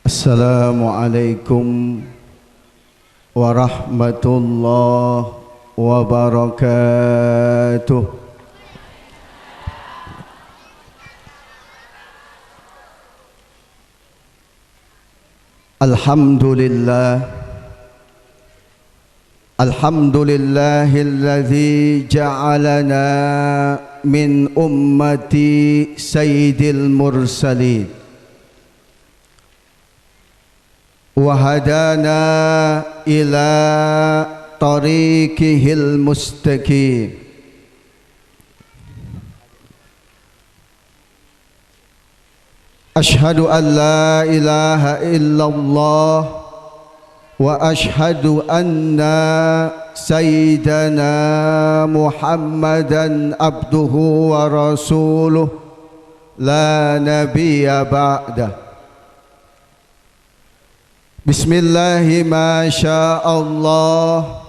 Assalamualaikum warahmatullahi wabarakatuh. Alhamdulillahilladzi ja'alana min ummati sayyidil mursalin wa hadana ila tariqihil mustaqim. Ashhadu an la ilaha illallah wa ashhadu anna sayyidana Muhammadan abduhu wa rasuluh la nabiyya ba'dah. Bismillahi ma sya'allah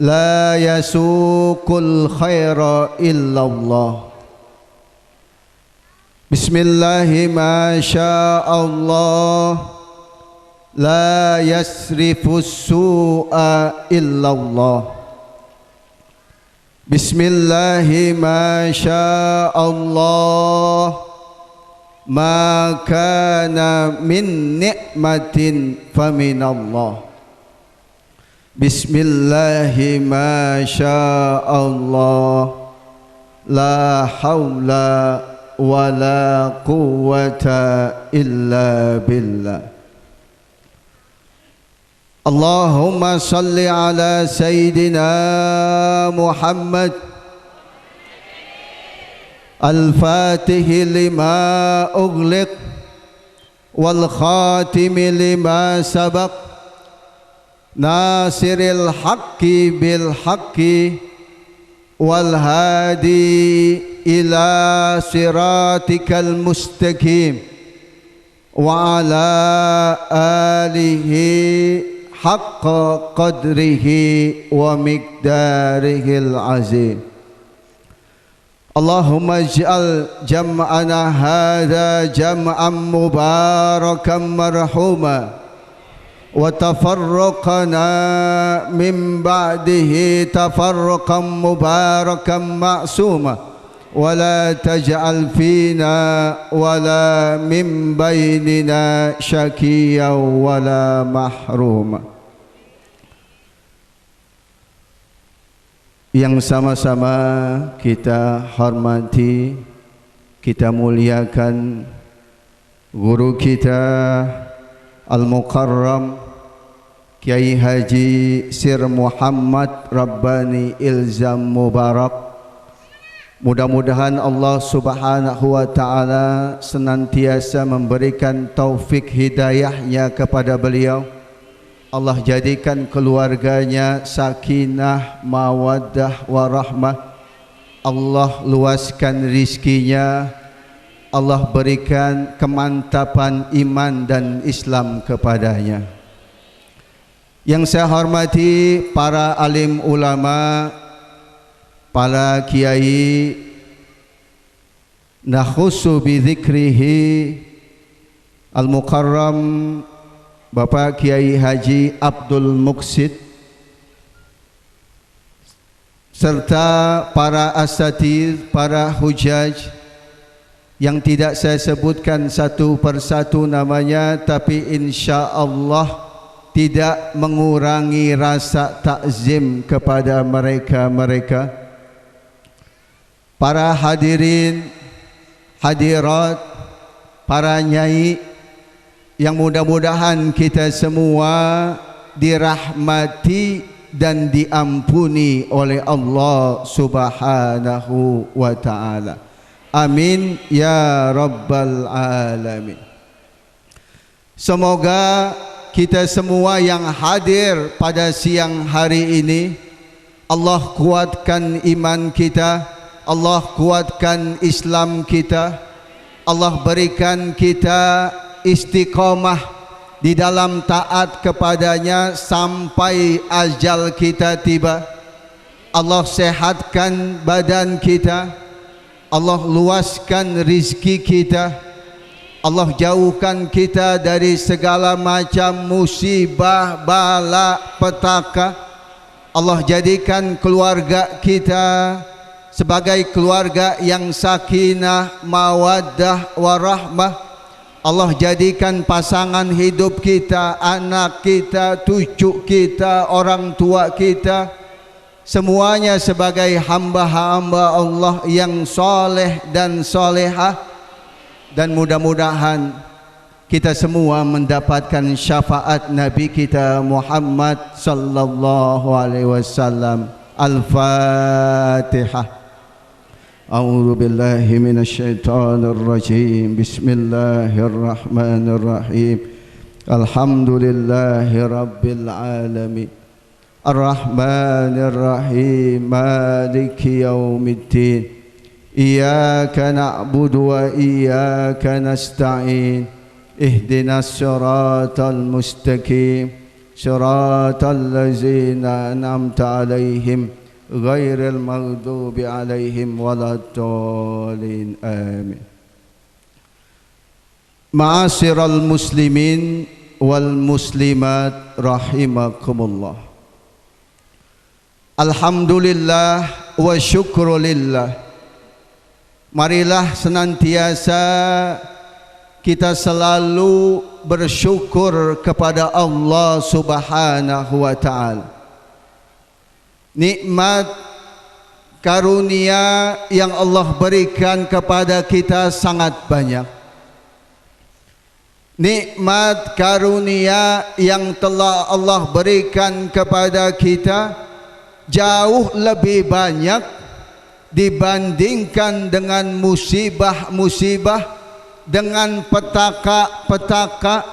la yasuqul khaira illallah. Bismillahi ma sya'allah la yasrifus su'a illallah. Bismillahi ma sya'allah ma kana min ni'matin faminallah. Bismillahi ma sya'allah la hawla wa la quwwata illa billah. Allahumma salli ala Sayyidina Muhammad al-Fatihi lima ughliq wal khatimi lima sabaq nasiril haqqi bil haqqi wal hadi ila siratikal mustaqim wa ala alihi haqqa qadrihi wa miqdarihil azim. Allahumma ij'al jam'ana hadha jam'an mubarakan marhuma wa tafarraqana min ba'dihi tafarraqan mubarakan ma'suma wa la taj'al fina wa la min bainina syaqiyyan wa la mahruma. Yang sama-sama kita hormati, kita muliakan guru kita Al-Mukarram Kiai Haji Sir Muhammad Rabbani Ilzam Mubarak. Mudah-mudahan Allah Subhanahu wa ta'ala senantiasa memberikan taufik hidayahnya kepada beliau. Allah jadikan keluarganya sakinah, mawaddah, warahmah. Allah luaskan rizkinya. Allah berikan kemantapan iman dan Islam kepadanya. Yang saya hormati para alim ulama, para kiai, nakhusu bi dzikrihi Al-Mukarram Bapak Kiai Haji Abdul Muqsid, serta para asatidz, para hujaj yang tidak saya sebutkan satu persatu namanya, tapi insya Allah tidak mengurangi rasa takzim kepada mereka-mereka. Para hadirin, hadirat, para nyai yang mudah-mudahan kita semua dirahmati dan diampuni oleh Allah Subhanahu wa ta'ala. Amin ya rabbal alamin. Semoga kita semua yang hadir pada siang hari ini, Allah kuatkan iman kita, Allah kuatkan Islam kita, Allah berikan kita istiqomah di dalam taat kepadanya sampai ajal kita tiba. Allah sehatkan badan kita, Allah luaskan rizki kita, Allah jauhkan kita dari segala macam musibah, bala, petaka. Allah jadikan keluarga kita sebagai keluarga yang sakinah, mawaddah, warahmah. Allah jadikan pasangan hidup kita, anak kita, cucu kita, orang tua kita, semuanya sebagai hamba-hamba Allah yang soleh dan solehah. Dan mudah-mudahan kita semua mendapatkan syafaat Nabi kita Muhammad sallallahu alaihi wasallam. Al-Fatihah. A'udzu billahi minasyaitonir rajim. Bismillahirrahmanirrahim. Alhamdulillahi rabbil alamin. Ar-Rahmanir Rahim. Maliki yaumiddin. Iyyaka na'budu wa iyyaka nasta'in. Ihdinas siratal mustaqim. Siratal ladzina an'amta 'alaihim ghairil maghdubi 'alaihim waladdallin. Amin. Ma'asyiral muslimin wal muslimat rahimakumullah. Alhamdulillah wa syukrulillah. Marilah senantiasa kita selalu bersyukur kepada Allah Subhanahu wa ta'ala. Nikmat karunia yang Allah berikan kepada kita sangat banyak. Nikmat karunia yang telah Allah berikan kepada kita jauh lebih banyak dibandingkan dengan musibah-musibah, dengan petaka-petaka,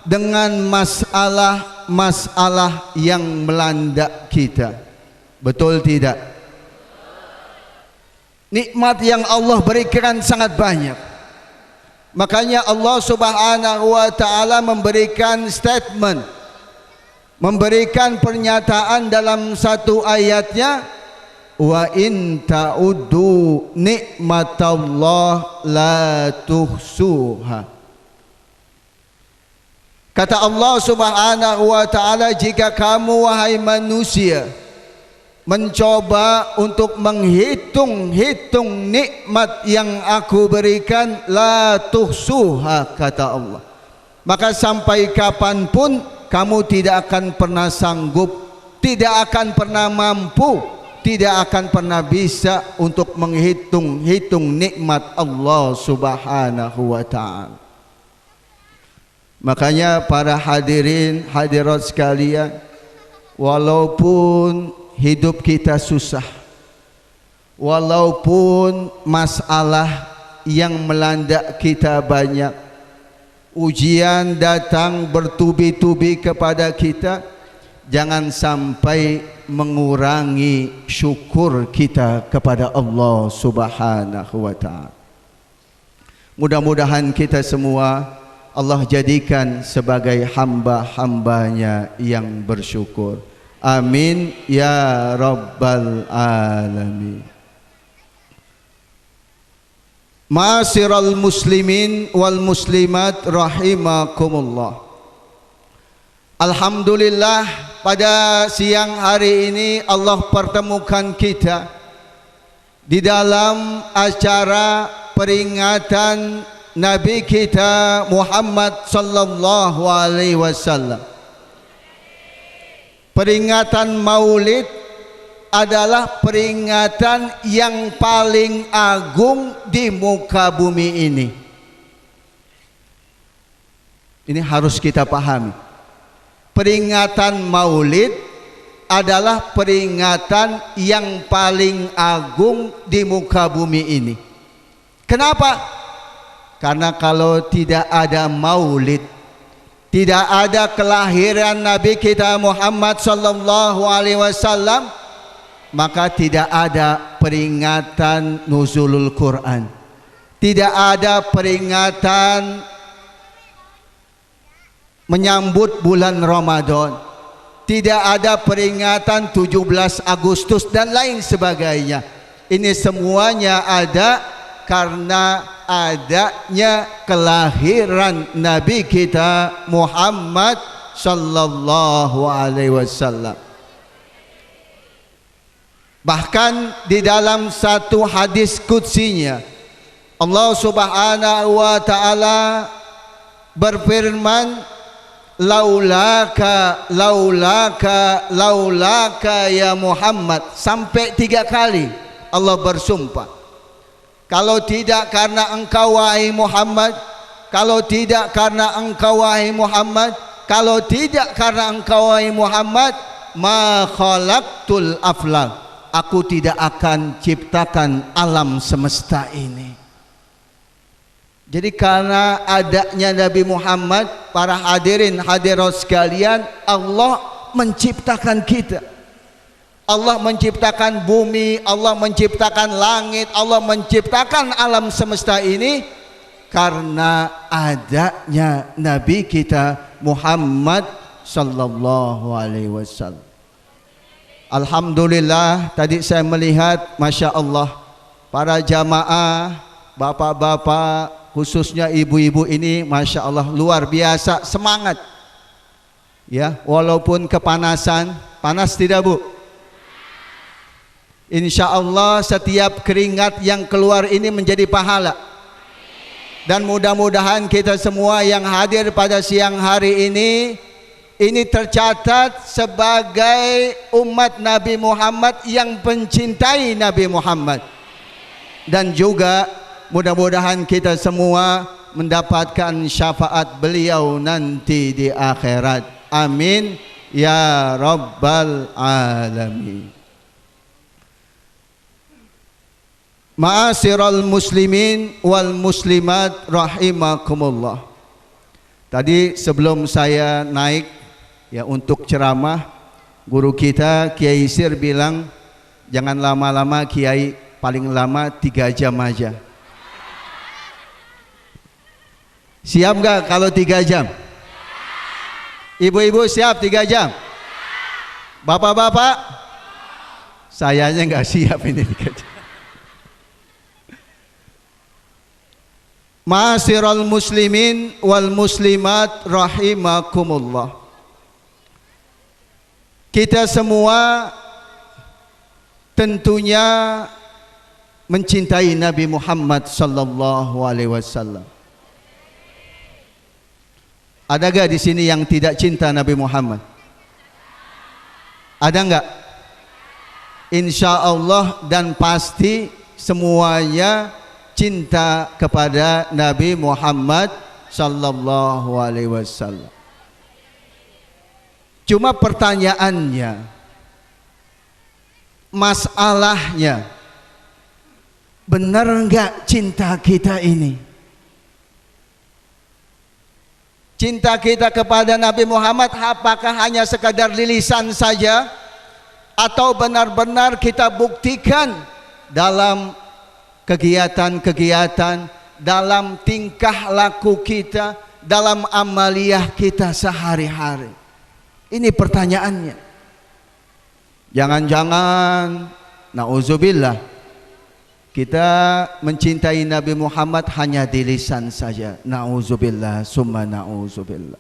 dengan masalah-masalah yang melanda kita. Betul tidak? Nikmat yang Allah berikan sangat banyak. Makanya Allah Subhanahu wa ta'ala memberikan statement, memberikan pernyataan dalam satu ayatnya, wa in ta'uddu nikmatallah la tuhsuha. Kata Allah Subhanahu wa ta'ala, jika kamu wahai manusia mencoba untuk menghitung-hitung nikmat yang aku berikan, la tuhsuha, kata Allah, maka sampai kapanpun kamu tidak akan pernah sanggup, tidak akan pernah mampu, tidak akan pernah bisa untuk menghitung-hitung nikmat Allah Subhanahu wa ta'ala. Makanya para hadirin hadirat sekalian, walaupun hidup kita susah, walaupun masalah yang melanda kita banyak, ujian datang bertubi-tubi kepada kita, jangan sampai mengurangi syukur kita kepada Allah Subhanahu wa ta'ala. Mudah-mudahan kita semua Allah jadikan sebagai hamba-hambanya yang bersyukur. Amin ya rabbal alamin. Ma'asyiral muslimin wal muslimat rahimakumullah. Alhamdulillah, pada siang hari ini Allah pertemukan kita di dalam acara peringatan Nabi kita Muhammad sallallahu alaihi wasallam. Peringatan Maulid adalah peringatan yang paling agung di muka bumi ini. Ini harus kita pahami. Peringatan Maulid adalah peringatan yang paling agung di muka bumi ini. Kenapa? Karena kalau tidak ada Maulid, tidak ada kelahiran Nabi kita Muhammad sallallahu alaihi wasallam, maka tidak ada peringatan nuzulul Quran, tidak ada peringatan menyambut bulan Ramadan, tidak ada peringatan 17 Agustus dan lain sebagainya. Ini semuanya ada karena adanya kelahiran Nabi kita Muhammad sallallahu alaihi wasallam. Bahkan di dalam satu hadis qudsinya Allah Subhanahu wa taala berfirman, laulaka laulaka laulaka ya Muhammad, sampai 3 kali Allah bersumpah. Kalau tidak karena engkau wahai Muhammad, kalau tidak karena engkau wahai Muhammad, kalau tidak karena engkau wahai Muhammad, ma khalaqtul aflaq, aku tidak akan ciptakan alam semesta ini. Jadi karena adanya Nabi Muhammad, para hadirin hadirat sekalian, Allah menciptakan kita. Allah menciptakan bumi, Allah menciptakan langit, Allah menciptakan alam semesta ini karena adanya Nabi kita Muhammad sallallahu alaihi wasallam. Alhamdulillah, tadi saya melihat Masya Allah para jamaah, bapak-bapak, khususnya ibu-ibu ini Masya Allah luar biasa semangat ya, walaupun kepanasan. Panas tidak Bu? Insya Allah setiap keringat yang keluar ini menjadi pahala. Dan mudah-mudahan kita semua yang hadir pada siang hari ini tercatat sebagai umat Nabi Muhammad yang mencintai Nabi Muhammad. Dan juga mudah-mudahan kita semua mendapatkan syafaat beliau nanti di akhirat. Amin ya rabbal alamin. Ma'asyiral muslimin wal muslimat rahimakumullah. Tadi sebelum saya naik ya untuk ceramah, guru kita Kiai Sir bilang jangan lama-lama Kiai, paling lama 3 jam aja. Siap gak kalau 3 jam? Ibu-ibu siap 3 jam? Bapak-bapak? Sayanya gak siap ini 3 jam. Ma'asyiral muslimin wal muslimat rahimakumullah. Kita semua tentunya mencintai Nabi Muhammad sallallahu alaihi wasallam. Ada gak di sini yang tidak cinta Nabi Muhammad? Ada enggak? Insya Allah dan pasti semuanya cinta kepada Nabi Muhammad sallallahu alaihi wasallam. Cuma pertanyaannya, masalahnya, benar enggak cinta kita ini? Cinta kita kepada Nabi Muhammad apakah hanya sekadar di lisan saja, atau benar-benar kita buktikan dalam kegiatan-kegiatan, dalam tingkah laku kita, dalam amaliyah kita sehari-hari? Ini pertanyaannya. Jangan-jangan nauzubillah kita mencintai Nabi Muhammad hanya di lisan saja. Nauzubillah summa nauzubillah.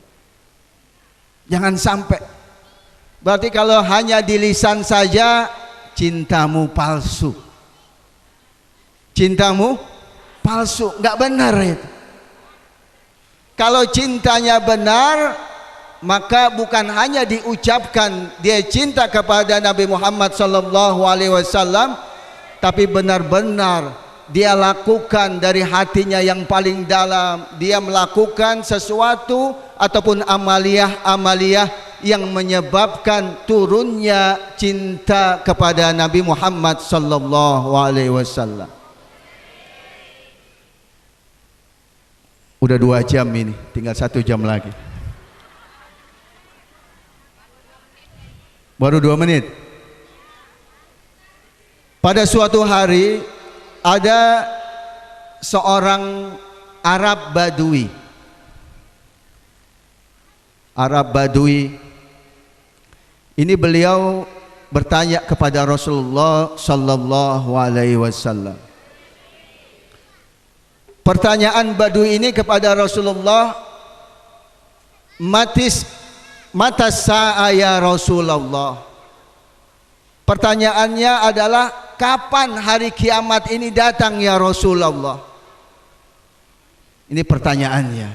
Jangan sampai. Berarti kalau hanya di lisan saja cintamu palsu. Cintamu palsu, nggak benar itu. Kalau cintanya benar, maka bukan hanya diucapkan dia cinta kepada Nabi Muhammad sallallahu alaihi wasallam, tapi benar-benar dia lakukan dari hatinya yang paling dalam. Dia melakukan sesuatu ataupun amaliyah yang menyebabkan turunnya cinta kepada Nabi Muhammad sallallahu alaihi wasallam. Udah 2 jam ini, tinggal 1 jam lagi. Baru 2 menit. Pada suatu hari ada seorang Arab Badui. Arab Badui ini beliau bertanya kepada Rasulullah sallallahu alaihi wasallam, Pertanyaan Badui ini kepada Rasulullah, mata sa'a ya Rasulullah. Pertanyaannya adalah, kapan hari kiamat ini datang ya Rasulullah? Ini pertanyaannya.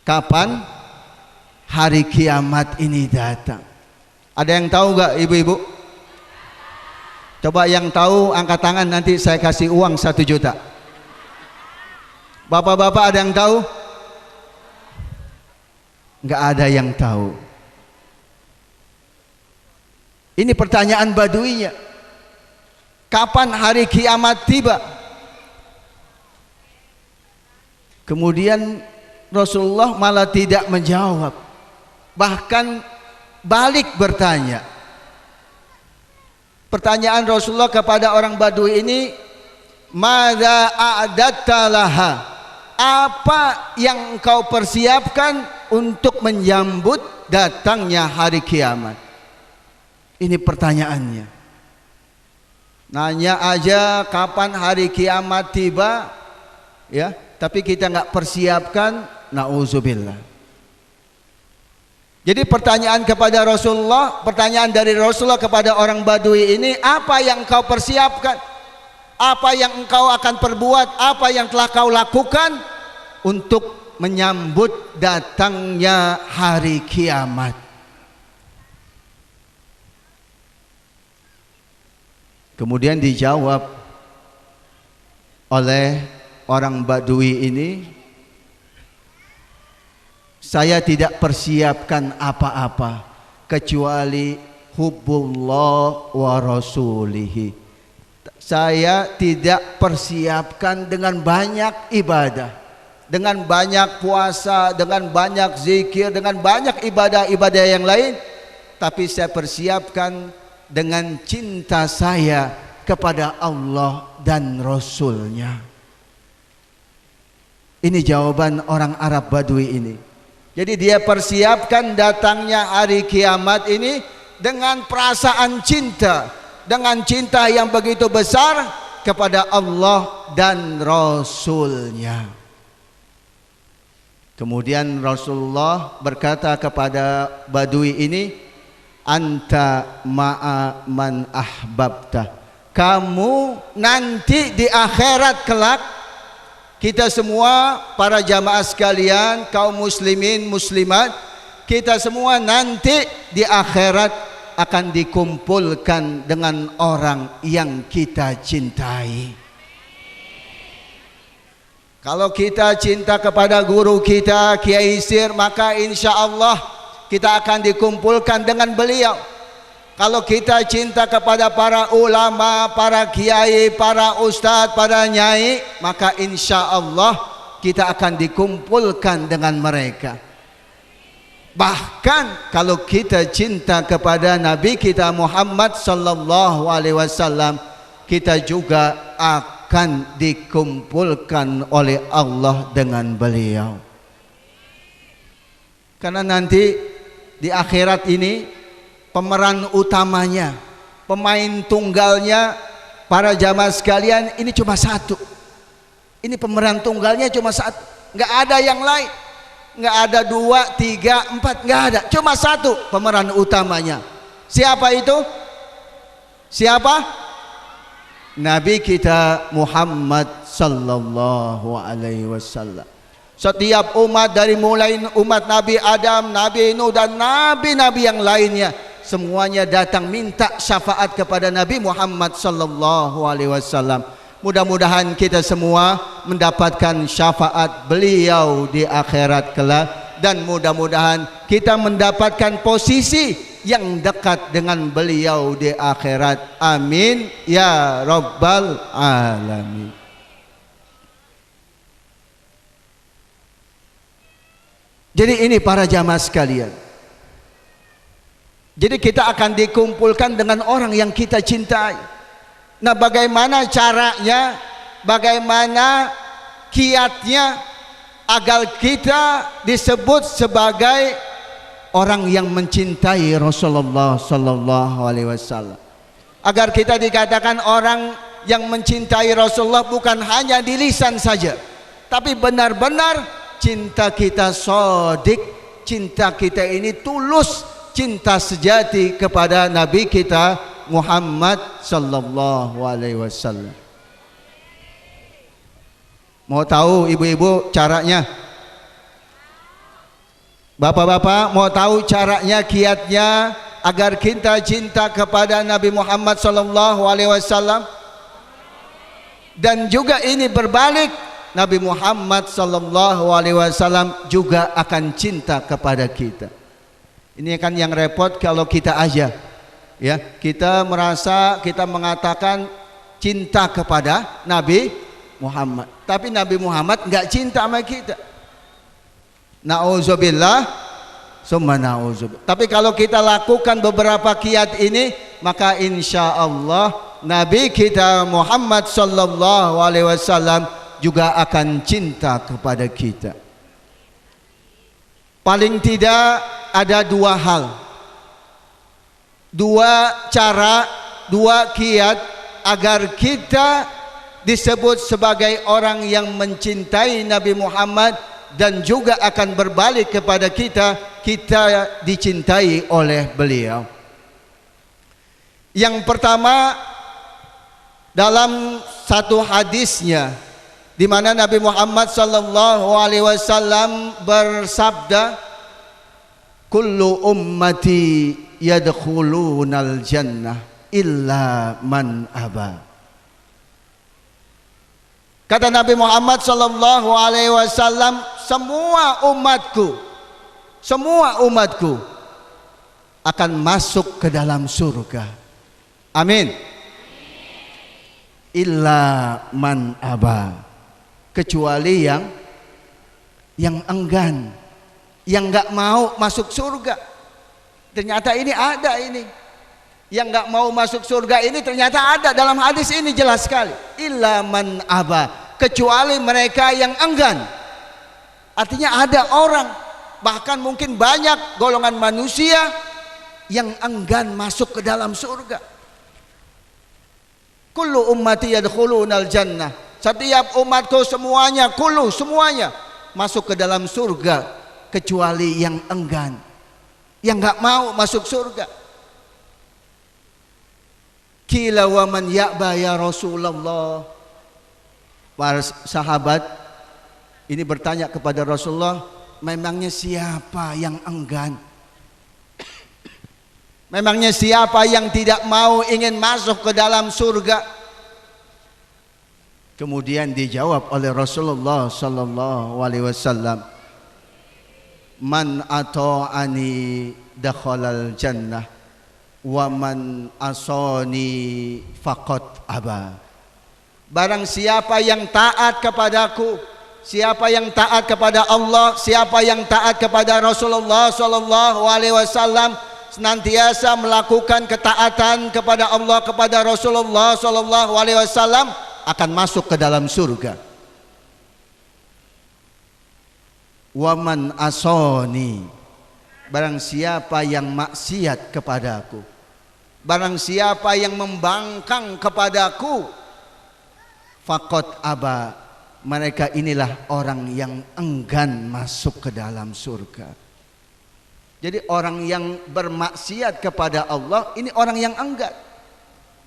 Kapan hari kiamat ini datang? Ada yang tahu gak ibu-ibu? Coba yang tahu angkat tangan, nanti saya kasih uang 1 juta. Bapak-bapak ada yang tahu? Nggak ada yang tahu. Ini pertanyaan Baduinya. Kapan hari kiamat tiba? Kemudian Rasulullah malah tidak menjawab, bahkan balik bertanya. Pertanyaan Rasulullah kepada orang Badui ini, madza a'datta laha? Apa yang engkau persiapkan untuk menyambut datangnya hari kiamat? Ini pertanyaannya. Nanya aja kapan hari kiamat tiba, ya, tapi kita nggak persiapkan, nauzubillah. Jadi pertanyaan kepada Rasulullah, pertanyaan dari Rasulullah kepada orang Badui ini, apa yang engkau persiapkan? Apa yang engkau akan perbuat? Apa yang telah kau lakukan untuk menyambut datangnya hari kiamat? Kemudian dijawab oleh orang Badui ini, saya tidak persiapkan apa-apa kecuali hubbullah wa rasulihi. Saya tidak persiapkan dengan banyak ibadah, dengan banyak puasa, dengan banyak zikir, dengan banyak ibadah-ibadah yang lain, tapi saya persiapkan dengan cinta saya kepada Allah dan Rasulnya. Ini jawaban orang Arab Badui ini. Jadi dia persiapkan datangnya hari kiamat ini dengan perasaan cinta, dengan cinta yang begitu besar kepada Allah dan Rasulnya. Kemudian Rasulullah berkata kepada Badui ini, anta ma'a man ahbabta. Kamu nanti di akhirat kelak, kita semua para jamaah sekalian, kaum muslimin muslimat, kita semua nanti di akhirat akan dikumpulkan dengan orang yang kita cintai. Kalau kita cinta kepada guru kita Kiai Sir, maka insya Allah kita akan dikumpulkan dengan beliau. Kalau kita cinta kepada para ulama, para kiai, para ustadz, para nyai, maka insya Allah kita akan dikumpulkan dengan mereka. Bahkan kalau kita cinta kepada Nabi kita Muhammad sallallahu alaihi wasallam, kita juga akan dikumpulkan oleh Allah dengan beliau. Karena nanti di akhirat ini pemeran utamanya, pemain tunggalnya para jamaah sekalian ini cuma satu. Ini pemeran tunggalnya cuma satu, nggak ada yang lain. Nggak ada 2, 3, 4, nggak ada, cuma satu pemeran utamanya. Siapa itu? Siapa? Nabi kita Muhammad sallallahu alaihi wasallam. Setiap umat dari mulai umat Nabi Adam, Nabi Nuh dan nabi-nabi yang lainnya, semuanya datang minta syafaat kepada Nabi Muhammad sallallahu alaihi wasallam. Mudah-mudahan kita semua mendapatkan syafaat beliau di akhirat kelak, dan mudah-mudahan kita mendapatkan posisi yang dekat dengan beliau di akhirat. Amin ya rabbal alamin. Jadi ini para jamaah sekalian, jadi kita akan dikumpulkan dengan orang yang kita cintai. Nah, bagaimana caranya, bagaimana kiatnya agar kita disebut sebagai orang yang mencintai Rasulullah sallallahu alaihi wasallam, agar kita dikatakan orang yang mencintai Rasulullah bukan hanya di lisan saja, tapi benar-benar cinta kita sodik, cinta kita ini tulus, cinta sejati kepada Nabi kita Muhammad sallallahu alaihi wasallam. Mau tahu ibu-ibu caranya? Bapak-bapak mau tahu caranya, kiatnya agar kita cinta kepada Nabi Muhammad sallallahu alaihi wasallam? Dan juga ini berbalik, Nabi Muhammad sallallahu alaihi wasallam juga akan cinta kepada kita. Ini kan yang repot kalau kita aja, ya, kita merasa kita mengatakan cinta kepada Nabi Muhammad, tapi Nabi Muhammad nggak cinta sama kita. Nauzubillah, summa nauzubillah. Tapi kalau kita lakukan beberapa kiat ini, maka insya Allah Nabi kita Muhammad sallallahu alaihi wasallam juga akan cinta kepada kita. Paling tidak ada dua hal, dua cara, dua kiat agar kita disebut sebagai orang yang mencintai Nabi Muhammad, dan juga akan berbalik kepada kita, kita dicintai oleh beliau. Yang pertama, dalam satu hadisnya di mana Nabi Muhammad sallallahu alaihi wasallam bersabda, kullu ummati yadkhulunal jannah illa man aba. Kata Nabi Muhammad sallallahu alaihi wasallam, semua umatku akan masuk ke dalam surga. Amin. Illa man aba, kecuali yang enggan, yang enggak mau masuk surga. Ternyata ini ada ini. Yang enggak mau masuk surga ini ternyata ada dalam hadis ini, jelas sekali. Illa man aba, kecuali mereka yang enggan. Artinya ada orang, bahkan mungkin banyak golongan manusia yang enggan masuk ke dalam surga. Kullu ummati yadkhulunal jannah, setiap umatku semuanya, kullu semuanya masuk ke dalam surga, kecuali yang enggan, yang enggak mau masuk surga. Qila wa man ya'ba ya Rasulullah. Para sahabat ini bertanya kepada Rasulullah, memangnya siapa yang enggan? Memangnya siapa yang tidak mau ingin masuk ke dalam surga? Kemudian dijawab oleh Rasulullah sallallahu alaihi wasallam, man ata'ani dakhalal jannah wa man asani faqad aba. Barang siapa yang taat kepadaku, siapa yang taat kepada Allah, siapa yang taat kepada Rasulullah sallallahu alaihi wasallam, senantiasa melakukan ketaatan kepada Allah, kepada Rasulullah sallallahu alaihi wasallam, akan masuk ke dalam surga. Waman asoni, barang siapa yang maksiat kepadaku, barang siapa yang membangkang kepadaku, faqad aba, mereka inilah orang yang enggan masuk ke dalam surga. Jadi orang yang bermaksiat kepada Allah ini orang yang enggan.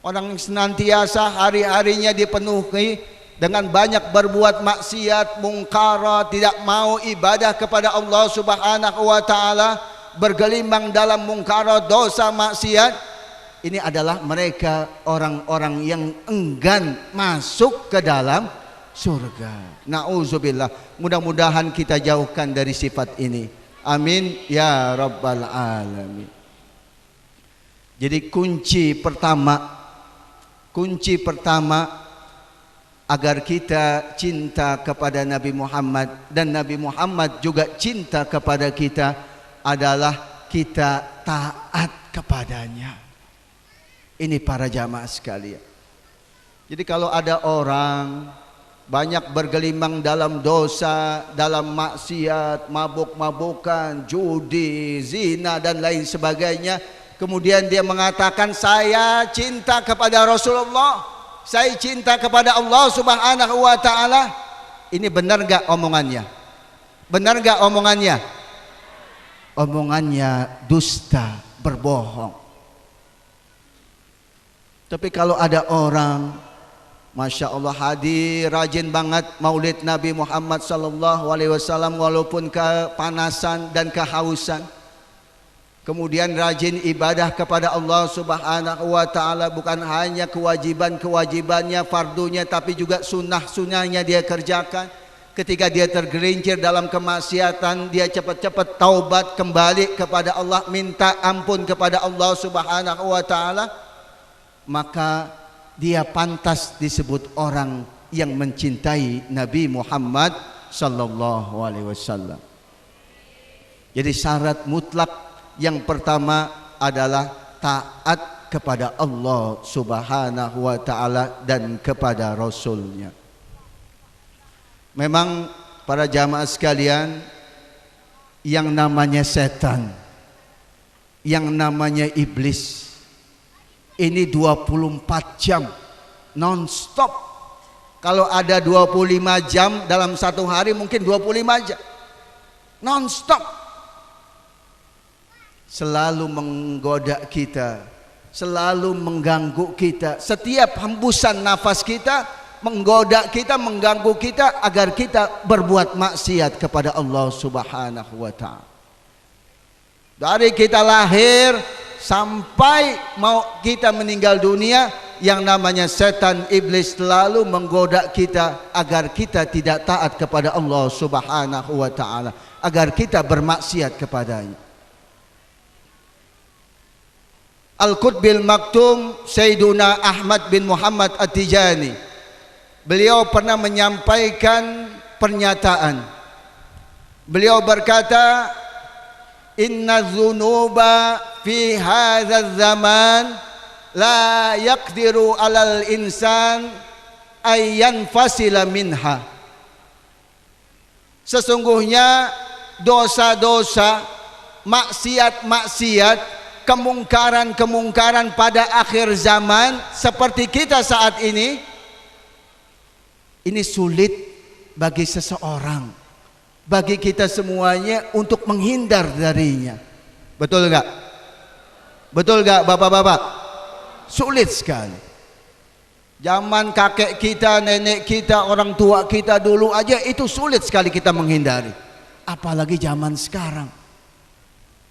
Orang yang senantiasa hari-harinya dipenuhi dengan banyak berbuat maksiat, mungkara, tidak mau ibadah kepada Allah Subhanahu wa taala, bergelimang dalam mungkara, dosa, maksiat. Ini adalah mereka orang-orang yang enggan masuk ke dalam surga. Nauzubillah. Mudah-mudahan kita jauhkan dari sifat ini. Amin ya rabbal alamin. Jadi kunci pertama agar kita cinta kepada Nabi Muhammad dan Nabi Muhammad juga cinta kepada kita adalah kita taat kepadanya. Ini para jamaah sekalian. Jadi kalau ada orang banyak bergelimang dalam dosa, dalam maksiat, mabuk-mabukan, judi, zina dan lain sebagainya, kemudian dia mengatakan saya cinta kepada Rasulullah, saya cinta kepada Allah Subhanahu wa taala. Ini benar enggak omongannya? Benar enggak omongannya? Omongannya dusta, berbohong. Tapi kalau ada orang, Masya Allah, hadir rajin banget maulid Nabi Muhammad sallallahu alaihi wasallam walaupun kepanasan dan kehausan, kemudian rajin ibadah kepada Allah Subhanahu wa taala, bukan hanya kewajiban-kewajibannya, fardunya, tapi juga sunnah-sunnahnya dia kerjakan. Ketika dia tergelincir dalam kemaksiatan, dia cepat-cepat taubat kembali kepada Allah, minta ampun kepada Allah Subhanahu wa taala, maka dia pantas disebut orang yang mencintai Nabi Muhammad sallallahu alaihi wasallam. Jadi syarat mutlak yang pertama adalah taat kepada Allah Subhanahu wa taala dan kepada Rasulnya. Memang para jamaah sekalian, yang namanya setan, yang namanya iblis, ini 24 jam non-stop. Kalau ada 25 jam dalam satu hari, mungkin 25 jam non-stop, selalu menggoda kita, selalu mengganggu kita. Setiap hembusan nafas kita menggoda kita, mengganggu kita agar kita berbuat maksiat kepada Allah Subhanahu wa taala. Dari kita lahir sampai mau kita meninggal dunia, yang namanya setan iblis selalu menggoda kita agar kita tidak taat kepada Allah Subhanahu wa taala, agar kita bermaksiat kepadanya. Al-Qutbil Maktum Sayyiduna Ahmad bin Muhammad At-Tijani, beliau pernah menyampaikan pernyataan. Beliau berkata, inna dzunuba fi hadzal zaman la yaqdiru alal insan ay yanfasila minha. Sesungguhnya dosa-dosa, maksiat-maksiat, kemungkaran-kemungkaran pada akhir zaman seperti kita saat ini sulit bagi seseorang, bagi kita semuanya untuk menghindar darinya. Betul enggak? Betul enggak bapak-bapak? Sulit sekali. Zaman kakek kita, nenek kita, orang tua kita dulu aja itu sulit sekali kita menghindari. Apalagi zaman sekarang.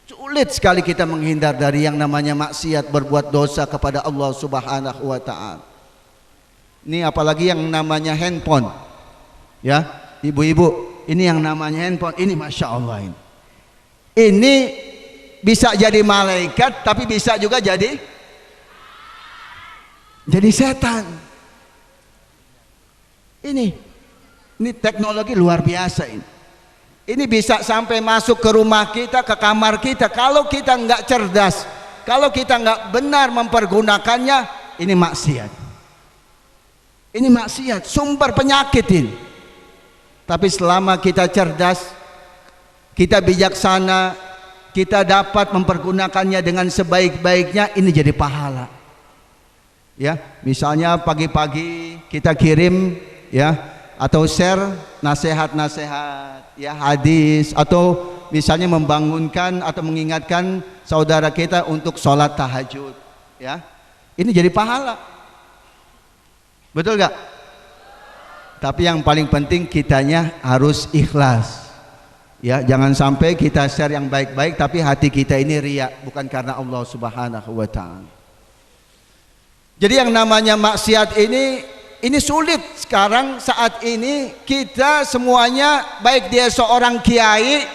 Sulit sekali kita menghindar dari yang namanya maksiat, berbuat dosa kepada Allah Subhanahu wa taala. Ini apalagi yang namanya handphone. Ya, ibu-ibu, ini yang namanya handphone, ini Masya Allah ini. Ini bisa jadi malaikat, tapi bisa juga jadi setan. Ini teknologi luar biasa ini. Ini bisa sampai masuk ke rumah kita, ke kamar kita. Kalau kita nggak cerdas, kalau kita nggak benar mempergunakannya, ini maksiat. Ini maksiat, sumber penyakit ini. Tapi selama kita cerdas, kita bijaksana, kita dapat mempergunakannya dengan sebaik-baiknya, ini jadi pahala. Ya, misalnya pagi-pagi kita kirim ya, atau share nasihat-nasihat ya, hadis, atau misalnya membangunkan atau mengingatkan saudara kita untuk sholat tahajud ya, ini jadi pahala. Betul gak? Tapi yang paling penting kitanya harus ikhlas ya, jangan sampai kita share yang baik-baik tapi hati kita ini riya, bukan karena Allah Subhanahu wa taala. Jadi yang namanya maksiat ini sulit sekarang saat ini. Kita semuanya, baik dia seorang kiai,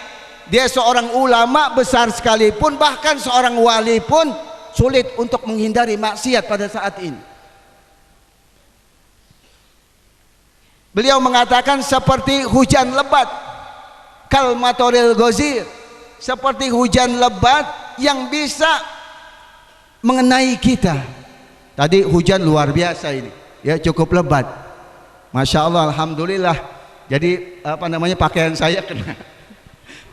dia seorang ulama besar sekalipun, bahkan seorang wali pun sulit untuk menghindari maksiat pada saat ini. Beliau mengatakan seperti hujan lebat, kal matoril gozir, seperti hujan lebat yang bisa mengenai kita. Tadi hujan luar biasa ini ya, cukup lebat, Masya Allah, Alhamdulillah. Jadi apa namanya, pakaian saya kena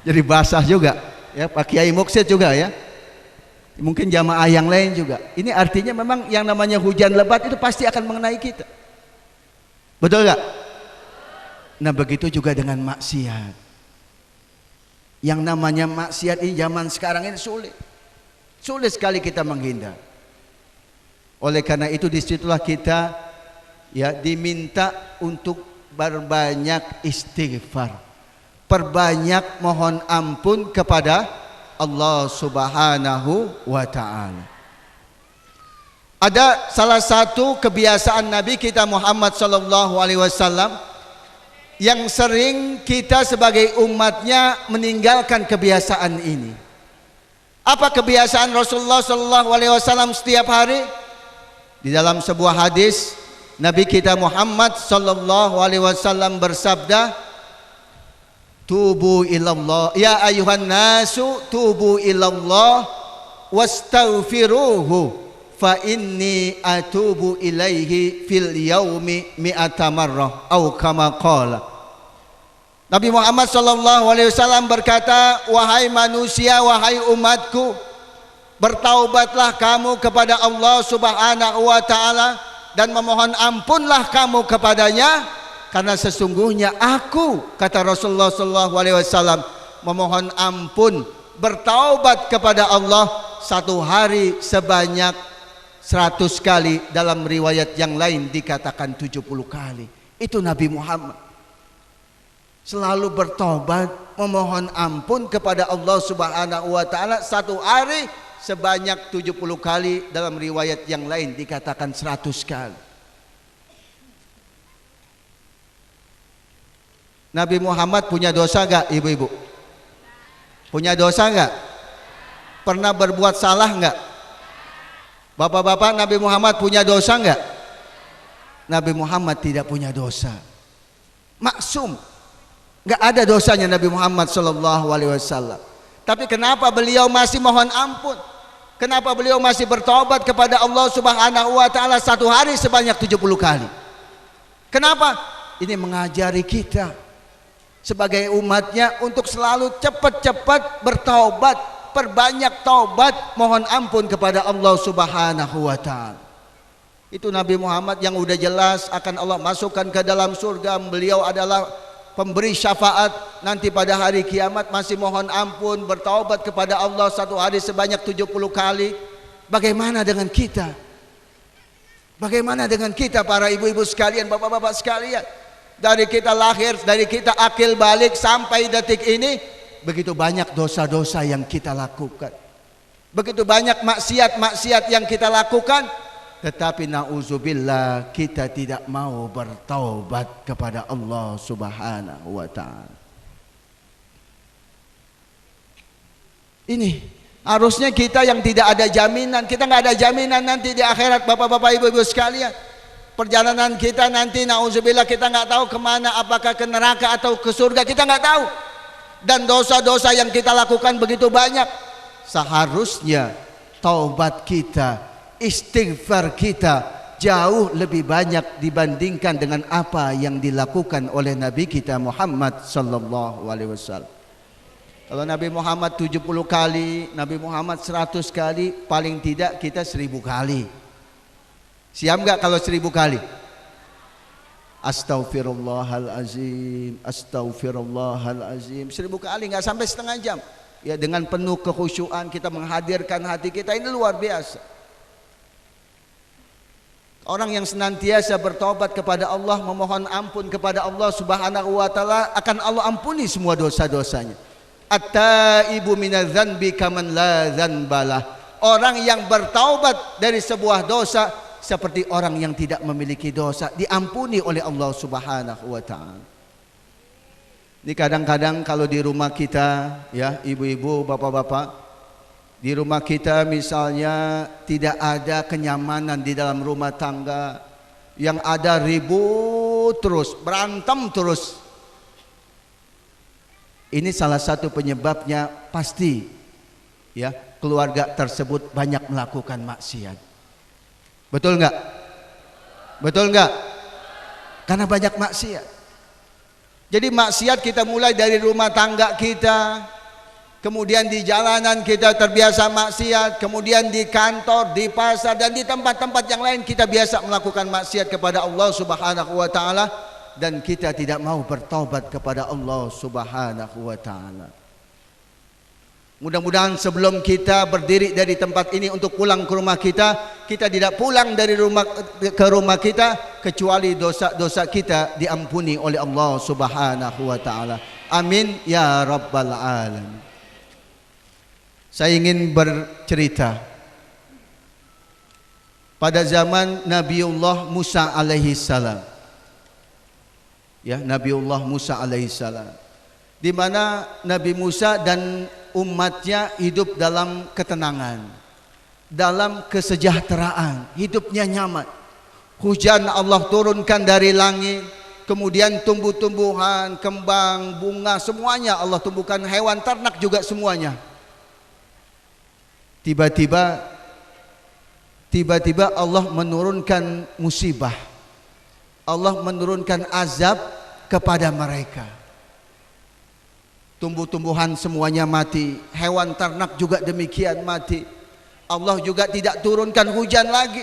jadi basah juga ya, Pak Kiai Muksid juga ya. Mungkin jamaah yang lain juga. Ini artinya memang yang namanya hujan lebat itu pasti akan mengenai kita. Betul nggak? Nah begitu juga dengan maksiat. Yang namanya maksiat ini zaman sekarang ini sulit. Sulit sekali kita menghindar. Oleh karena itu disitulah kita ya diminta untuk berbanyak istighfar, perbanyak mohon ampun kepada Allah Subhanahu wa ta'ala. Ada salah satu kebiasaan Nabi kita Muhammad sallallahu alaihi wasallam yang sering kita sebagai umatnya meninggalkan kebiasaan ini. Apa kebiasaan Rasulullah sallallahu alaihi wasallam setiap hari? Di dalam sebuah hadis Nabi kita Muhammad sallallahu alaihi wasallam bersabda, tubu ilallah ya ayuhan nasu tubu ilallah wastaghfiruhu fa inni atubu ilaihi fil yaumi mi'ata marrah atau kama qala. Nabi Muhammad sallallahu alaihi wasallam berkata, wahai manusia, wahai umatku, bertaubatlah kamu kepada Allah Subhanahu wa ta'ala dan memohon ampunlah kamu kepadanya, karena sesungguhnya aku, kata Rasulullah sallallahu alaihi wasallam, memohon ampun, bertaubat kepada Allah satu hari sebanyak 100 kali, dalam riwayat yang lain dikatakan 70 kali. Itu Nabi Muhammad selalu bertobat, memohon ampun kepada Allah Subhanahu wa ta'ala satu hari sebanyak 70 kali, dalam riwayat yang lain dikatakan 100 kali. Nabi Muhammad punya dosa gak ibu-ibu? Punya dosa gak? Pernah berbuat salah gak? Bapak-bapak, Nabi Muhammad punya dosa gak? Nabi Muhammad tidak punya dosa, maksum, gak ada dosanya Nabi Muhammad sallallahu alaihi wasallam. Tapi kenapa beliau masih mohon ampun? Kenapa beliau masih bertobat kepada Allah Subhanahu wa ta'ala satu hari sebanyak 70 kali? Kenapa? Ini mengajari kita sebagai umatnya untuk selalu cepat-cepat bertaubat, perbanyak taubat, mohon ampun kepada Allah Subhanahu wa ta'ala. Itu Nabi Muhammad yang udah jelas akan Allah masukkan ke dalam surga. Beliau adalah pemberi syafaat nanti pada hari kiamat, masih mohon ampun, bertaubat kepada Allah satu hari sebanyak 70 kali. Bagaimana dengan kita? Bagaimana dengan kita para ibu-ibu sekalian, bapak-bapak sekalian? Dari kita lahir, dari kita akil balik sampai detik ini, begitu banyak dosa-dosa yang kita lakukan, begitu banyak maksiat-maksiat yang kita lakukan. Tetapi na'udzubillah, kita tidak mau bertaubat kepada Allah Subhanahu wa ta'ala. Ini harusnya kita yang tidak ada jaminan. Kita nggak ada jaminan nanti di akhirat, bapak-bapak, ibu-ibu sekalian. Perjalanan kita nanti na'udzubillah, kita nggak tahu kemana, apakah ke neraka atau ke surga, kita nggak tahu. Dan dosa-dosa yang kita lakukan begitu banyak. Seharusnya taubat kita, istighfar kita jauh lebih banyak dibandingkan dengan apa yang dilakukan oleh Nabi kita Muhammad sallallahu alaihi wasallam. Kalau Nabi Muhammad 70 kali, Nabi Muhammad 100 kali, paling tidak kita 1000 kali. Siap enggak kalau 1000 kali? Astaghfirullahalazim, astaghfirullahalazim, 1000 kali, enggak sampai setengah jam. Ya, dengan penuh kekhusyuan kita menghadirkan hati kita, ini luar biasa. Orang yang senantiasa bertobat kepada Allah, memohon ampun kepada Allah Subhanahu wa ta'ala, akan Allah ampuni semua dosa-dosanya. At-taibu minadz-dzanbi kaman la dzanbalah. Orang yang bertaubat dari sebuah dosa seperti orang yang tidak memiliki dosa, diampuni oleh Allah Subhanahu wa ta'ala. Ini kadang-kadang kalau di rumah kita, ya ibu-ibu, bapak-bapak, di rumah kita misalnya tidak ada kenyamanan di dalam rumah tangga, yang ada ribut terus, berantem terus. Ini salah satu penyebabnya pasti, ya, keluarga tersebut banyak melakukan maksiat. Betul enggak? Betul enggak? Karena banyak maksiat. Jadi maksiat kita mulai dari rumah tangga kita, kemudian di jalanan kita terbiasa maksiat, kemudian di kantor, di pasar, dan di tempat-tempat yang lain kita biasa melakukan maksiat kepada Allah Subhanahu wa taala, dan kita tidak mau bertaubat kepada Allah Subhanahu wa taala. Mudah-mudahan sebelum kita berdiri dari tempat ini untuk pulang ke rumah kita, kita tidak pulang dari rumah ke rumah kita kecuali dosa-dosa kita diampuni oleh Allah Subhanahu wa taala. Amin ya rabbal alamin. Saya ingin bercerita pada zaman Nabiullah Musa alaihi salam. Ya, Nabiullah Musa alaihi salam. Di mana Nabi Musa dan umatnya hidup dalam ketenangan, dalam kesejahteraan, hidupnya nyaman. Hujan Allah turunkan dari langit, kemudian tumbuh-tumbuhan, kembang, bunga, semuanya Allah tumbuhkan, hewan ternak juga semuanya. Tiba-tiba Allah menurunkan musibah. Allah menurunkan azab kepada mereka. Tumbuh-tumbuhan semuanya mati, hewan ternak juga demikian mati. Allah juga tidak turunkan hujan lagi,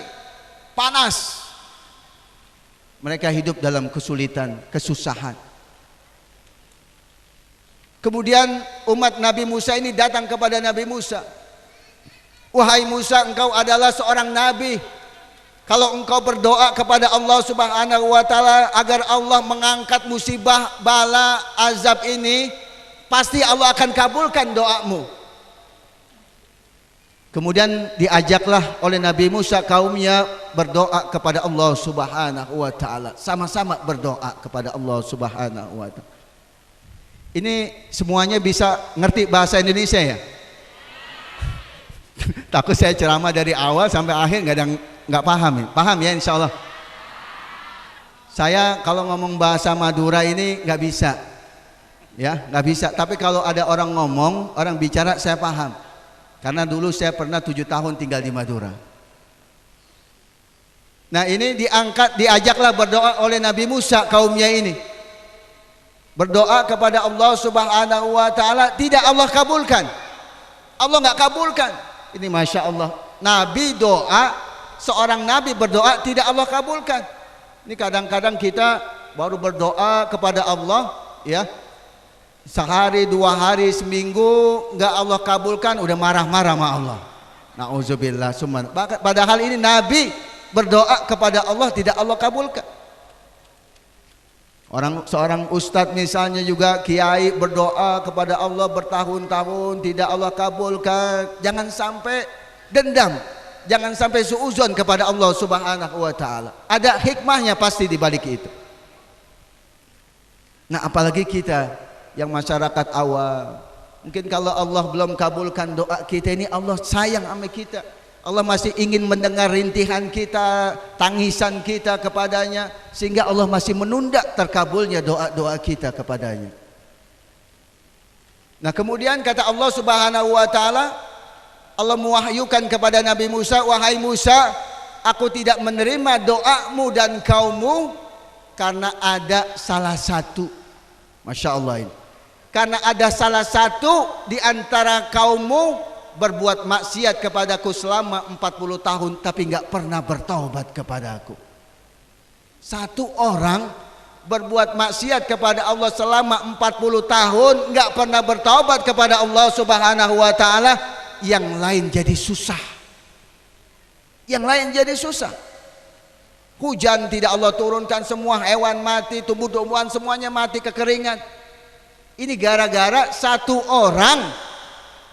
panas. Mereka hidup dalam kesulitan, kesusahan. Kemudian umat Nabi Musa ini datang kepada Nabi Musa. Wahai Musa, engkau adalah seorang nabi. Kalau engkau berdoa kepada Allah Subhanahu wa taala agar Allah mengangkat musibah, bala, azab ini, pasti Allah akan kabulkan doamu. Kemudian diajaklah oleh Nabi Musa kaumnya berdoa kepada Allah Subhanahu wa taala. Sama-sama berdoa kepada Allah Subhanahu wa taala. Ini semuanya bisa ngerti bahasa Indonesia ya? Takut saya ceramah dari awal sampai akhir nggak paham ya? Paham ya insya Allah. Saya kalau ngomong bahasa Madura ini nggak bisa. Ya, nggak bisa. Tapi kalau ada orang ngomong, orang bicara, saya paham. Karena dulu saya pernah 7 tahun tinggal di Madura. Nah ini diajaklah berdoa oleh Nabi Musa kaumnya ini. Berdoa kepada Allah Subhanahu wa taala, tidak Allah kabulkan. Allah nggak kabulkan. Ini masya Allah. Nabi doa, seorang nabi berdoa tidak Allah kabulkan. Ini kadang-kadang kita baru berdoa kepada Allah, ya. Sehari, 2 hari, seminggu nggak Allah kabulkan, udah marah-marah sama Allah. Nauzubillah. Padahal ini Nabi berdoa kepada Allah tidak Allah kabulkan. Seorang ustadz misalnya juga kiai berdoa kepada Allah bertahun-tahun tidak Allah kabulkan. Jangan sampai dendam, jangan sampai suuzon kepada Allah Subhanahu wa taala. Ada hikmahnya pasti di balik itu. Nah, apalagi kita yang masyarakat awam, mungkin kalau Allah belum kabulkan doa kita ini, Allah sayang sama kita, Allah masih ingin mendengar rintihan kita, tangisan kita kepadanya, sehingga Allah masih menunda terkabulnya doa-doa kita kepadanya. Nah kemudian kata Allah Subhanahu wa taala, Allah mewahyukan kepada Nabi Musa, wahai Musa, aku tidak menerima doamu dan kaummu karena ada salah satu. Masya Allah ini. Karena ada salah satu di antara kaummu berbuat maksiat kepadaku selama 40 tahun tapi nggak pernah bertaubat kepadaku. Satu orang berbuat maksiat kepada Allah selama 40 tahun nggak pernah bertaubat kepada Allah Subhanahu wa taala, yang lain jadi susah. Yang lain jadi susah. Hujan tidak Allah turunkan, semua hewan mati, tumbuh-tumbuhan semuanya mati kekeringan. Ini gara-gara satu orang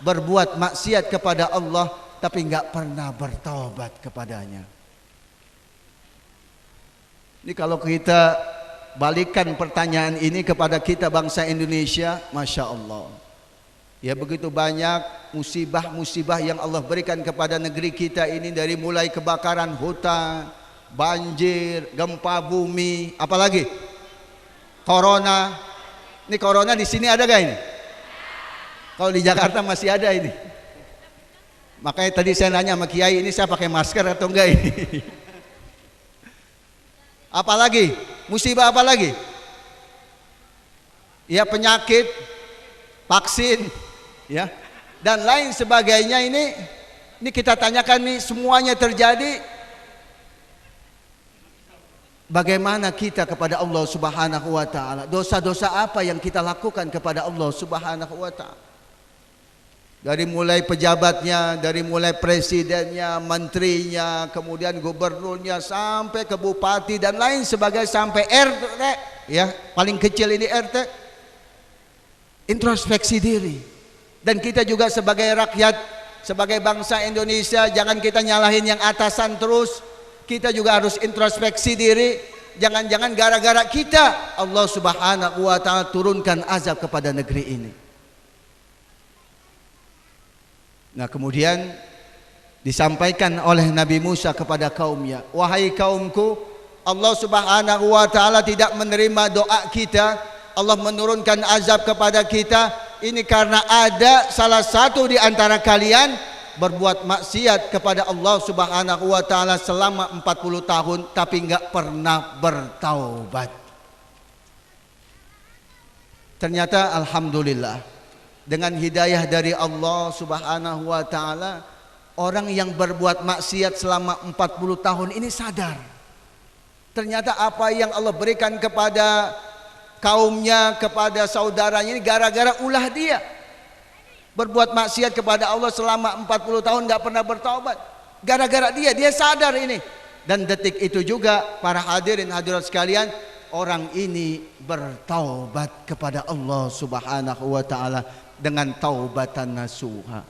berbuat maksiat kepada Allah tapi nggak pernah bertaubat kepadanya. Ini kalau kita balikan pertanyaan ini kepada kita bangsa Indonesia, masya Allah, ya begitu banyak musibah-musibah yang Allah berikan kepada negeri kita ini, dari mulai kebakaran hutan, banjir, gempa bumi, apalagi corona. Ini corona di sini ada gak ini? Kalau di Jakarta masih ada ini. Makanya tadi saya nanya sama Kiai, ini saya pakai masker atau enggak ini? Apalagi? Musibah apa lagi? Ya penyakit, vaksin, ya, dan lain sebagainya. Ini kita tanyakan nih, semuanya terjadi. Bagaimana kita kepada Allah Subhanahu wa taala? Dosa-dosa apa yang kita lakukan kepada Allah Subhanahu wa taala? Dari mulai pejabatnya, dari mulai presidennya, menterinya, kemudian gubernurnya, sampai ke bupati dan lain sebagainya, sampai RT, ya, paling kecil ini RT. Introspeksi diri. Dan kita juga sebagai rakyat, sebagai bangsa Indonesia, jangan kita nyalahin yang atasan terus. Kita juga harus introspeksi diri. Jangan-jangan gara-gara kita Allah Subhanahu wa taala turunkan azab kepada negeri ini. Nah, kemudian disampaikan oleh Nabi Musa kepada kaumnya, wahai kaumku, Allah Subhanahu wa taala tidak menerima doa kita. Allah menurunkan azab kepada kita ini karena ada salah satu di antara kalian berbuat maksiat kepada Allah Subhanahu wa taala selama 40 tahun tapi enggak pernah bertaubat. Ternyata alhamdulillah, dengan hidayah dari Allah Subhanahu wa taala, orang yang berbuat maksiat selama 40 tahun ini sadar. Ternyata apa yang Allah berikan kepada kaumnya, kepada saudaranya ini gara-gara ulah dia. Berbuat maksiat kepada Allah selama 40 tahun enggak pernah bertaubat. Gara-gara dia sadar ini. Dan detik itu juga para hadirin hadirat sekalian, orang ini bertaubat kepada Allah Subhanahu wa taala dengan taubatan nasuha.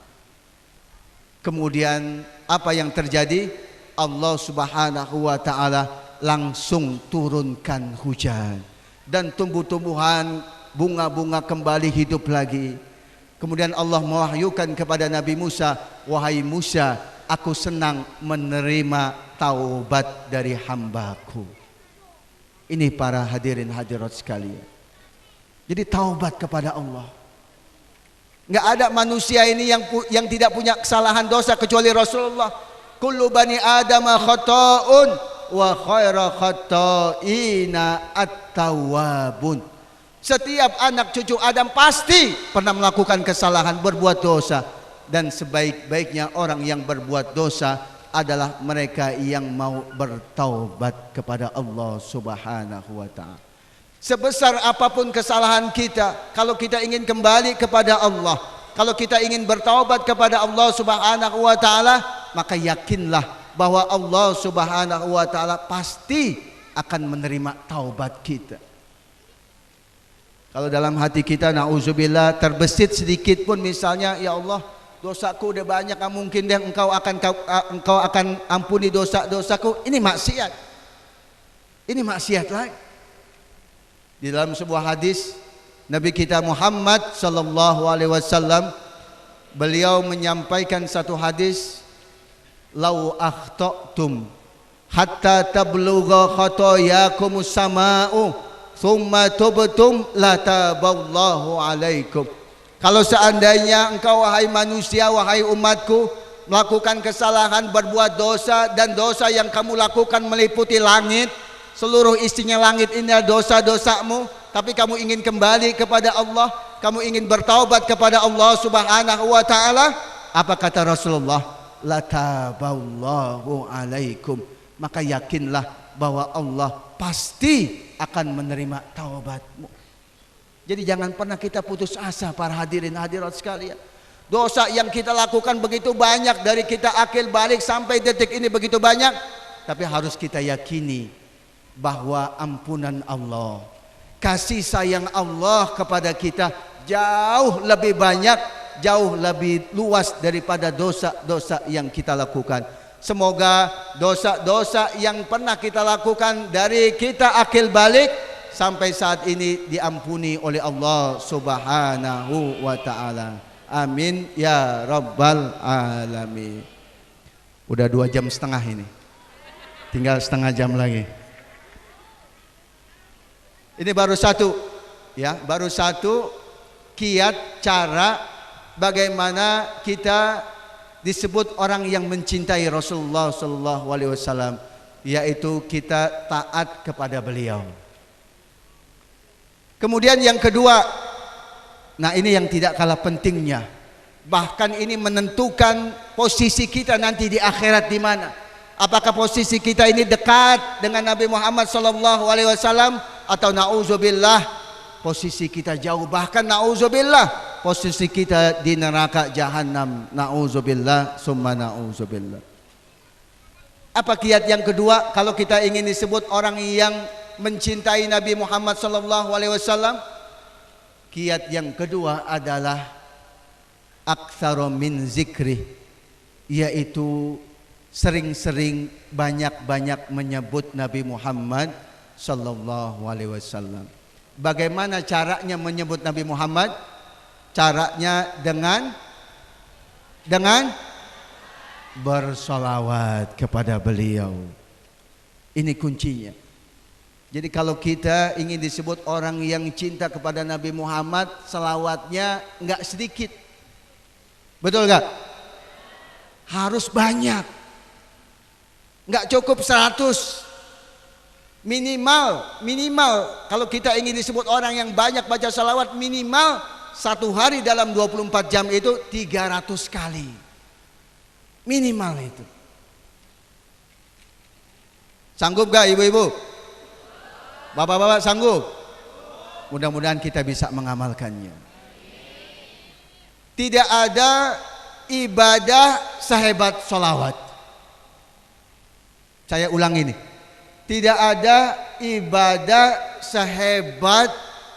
Kemudian apa yang terjadi? Allah Subhanahu wa taala langsung turunkan hujan dan tumbuh-tumbuhan, bunga-bunga kembali hidup lagi. Kemudian Allah mewahyukan kepada Nabi Musa, wahai Musa, aku senang menerima taubat dari hambaku. Ini para hadirin hadirat sekalian. Jadi taubat kepada Allah. Enggak ada manusia ini yang tidak punya kesalahan dosa kecuali Rasulullah. Kullu bani adama khata'un wa khaira khata'ina at-tawwabun. Setiap anak cucu Adam pasti pernah melakukan kesalahan, berbuat dosa. Dan sebaik-baiknya orang yang berbuat dosa adalah mereka yang mau bertaubat kepada Allah Subhanahu wa ta'ala. Sebesar apapun kesalahan kita, kalau kita ingin kembali kepada Allah, kalau kita ingin bertaubat kepada Allah Subhanahu wa ta'ala, maka yakinlah bahwa Allah Subhanahu wa ta'ala pasti akan menerima taubat kita. Kalau dalam hati kita na'udzubillah terbesit sedikit pun, misalnya, ya Allah, dosaku udah banyak, mungkin deh engkau akan ampuni dosa-dosaku. Ini maksiat. Ini maksiat lagi. Di dalam sebuah hadis Nabi kita Muhammad sallallahu alaihi wasallam, beliau menyampaikan satu hadis, lau akhta'tum hatta tablugha khatayakumus sama'u thumma tubtum la taballahu alaikum. Kalau seandainya engkau wahai manusia, wahai umatku, melakukan kesalahan, berbuat dosa, dan dosa yang kamu lakukan meliputi langit, seluruh isinya langit ini adalah dosa-dosamu, tapi kamu ingin kembali kepada Allah, kamu ingin bertaubat kepada Allah Subhanahu wa taala, apa kata Rasulullah? La taballahu alaikum. Maka yakinlah bahwa Allah pasti akan menerima taubatmu. Jadi jangan pernah kita putus asa para hadirin hadirat sekalian. Dosa yang kita lakukan begitu banyak, dari kita akil balik sampai detik ini begitu banyak, tapi harus kita yakini bahwa ampunan Allah, kasih sayang Allah kepada kita jauh lebih banyak, jauh lebih luas daripada dosa-dosa yang kita lakukan. Semoga dosa-dosa yang pernah kita lakukan dari kita akil balik sampai saat ini diampuni oleh Allah Subhanahu wa ta'ala. Amin ya rabbal alamin. Udah 2 jam setengah ini, tinggal setengah jam lagi. Ini baru satu, ya, baru satu kiat cara bagaimana kita disebut orang yang mencintai Rasulullah sallallahu alaihi wasallam, yaitu kita taat kepada beliau. Kemudian yang kedua, nah ini yang tidak kalah pentingnya, Bahkan ini menentukan posisi kita nanti di akhirat di mana. Apakah posisi kita ini dekat dengan Nabi Muhammad sallallahu alaihi wasallam atau nauzubillah posisi kita jauh, bahkan nauzubillah posisi kita di neraka jahanam. Nauzubillah summa nauzubillah. Apa kiat yang kedua kalau kita ingin disebut orang yang mencintai Nabi Muhammad sallallahu alaihi wasallam? Kiat yang kedua adalah aktsaru min zikri, yaitu sering-sering banyak-banyak menyebut Nabi Muhammad sallallahu alaihi wasallam. Bagaimana caranya menyebut Nabi Muhammad? Caranya dengan bersolawat kepada beliau. Ini kuncinya. Jadi kalau kita ingin disebut orang yang cinta kepada Nabi Muhammad, selawatnya enggak sedikit. Betul enggak? Harus banyak. Enggak cukup 100. Minimal kalau kita ingin disebut orang yang banyak baca salawat, minimal satu hari dalam 24 jam itu 300 kali. Minimal itu. Sanggup gak ibu-ibu? Bapak-bapak sanggup? Mudah-mudahan kita bisa mengamalkannya. Tidak ada ibadah sehebat salawat. Saya ulang ini. Tidak ada ibadah sehebat,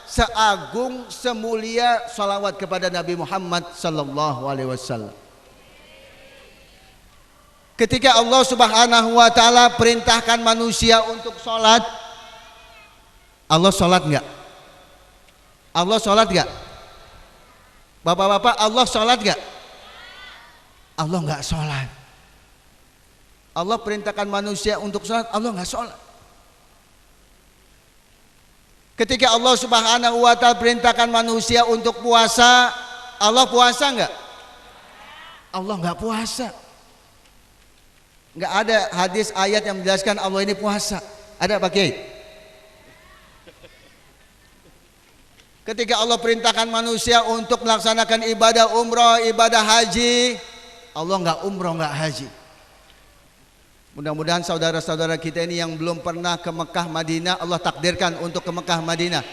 seagung, semulia salawat kepada Nabi Muhammad sallallahu alaihi wasallam. Ketika Allah Subhanahu wa taala perintahkan manusia untuk salat, Allah salat enggak? Allah salat enggak? Bapak-bapak, Allah salat enggak? Allah enggak salat. Allah perintahkan manusia untuk salat, Allah enggak salat. Ketika Allah Subhanahu wa taala perintahkan manusia untuk puasa, Allah puasa enggak? Allah enggak puasa. Enggak ada hadis ayat yang menjelaskan Allah ini puasa. Ada Pak Kiai? Ketika Allah perintahkan manusia untuk melaksanakan ibadah umrah, ibadah haji, Allah enggak umrah, enggak haji. Mudah-mudahan saudara-saudara kita ini yang belum pernah ke Mekah Madinah, Allah takdirkan untuk ke Mekah Madinah.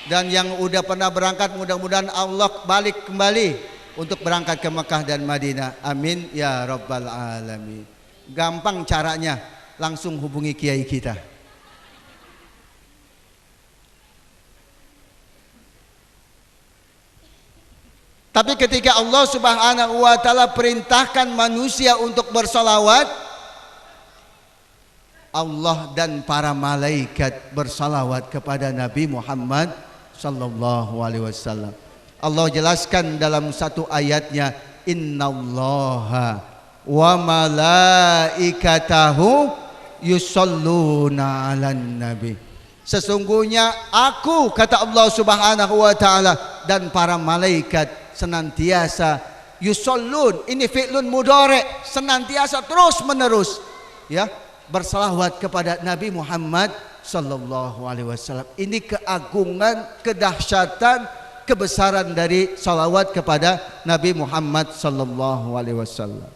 Dan yang udah pernah berangkat, mudah-mudahan Allah balik kembali untuk berangkat ke Mekah dan Madinah. Amin ya rabbal alamin. Gampang caranya, langsung hubungi kiai kita. Tapi ketika Allah Subhanahu wa taala perintahkan manusia untuk bersalawat, Allah dan para malaikat bersalawat kepada Nabi Muhammad sallallahu alaihi wasallam. Allah jelaskan dalam satu ayatnya, innallaha wa malaikatahu yusalluna 'alan nabi. Sesungguhnya aku, kata Allah Subhanahu wa taala, dan para malaikat senantiasa yusallun, ini fi'lun mudhari', senantiasa terus menerus ya bersalawat kepada Nabi Muhammad sallallahu alaihi wasallam. Ini keagungan, kedahsyatan, kebesaran dari salawat kepada Nabi Muhammad sallallahu alaihi wasallam.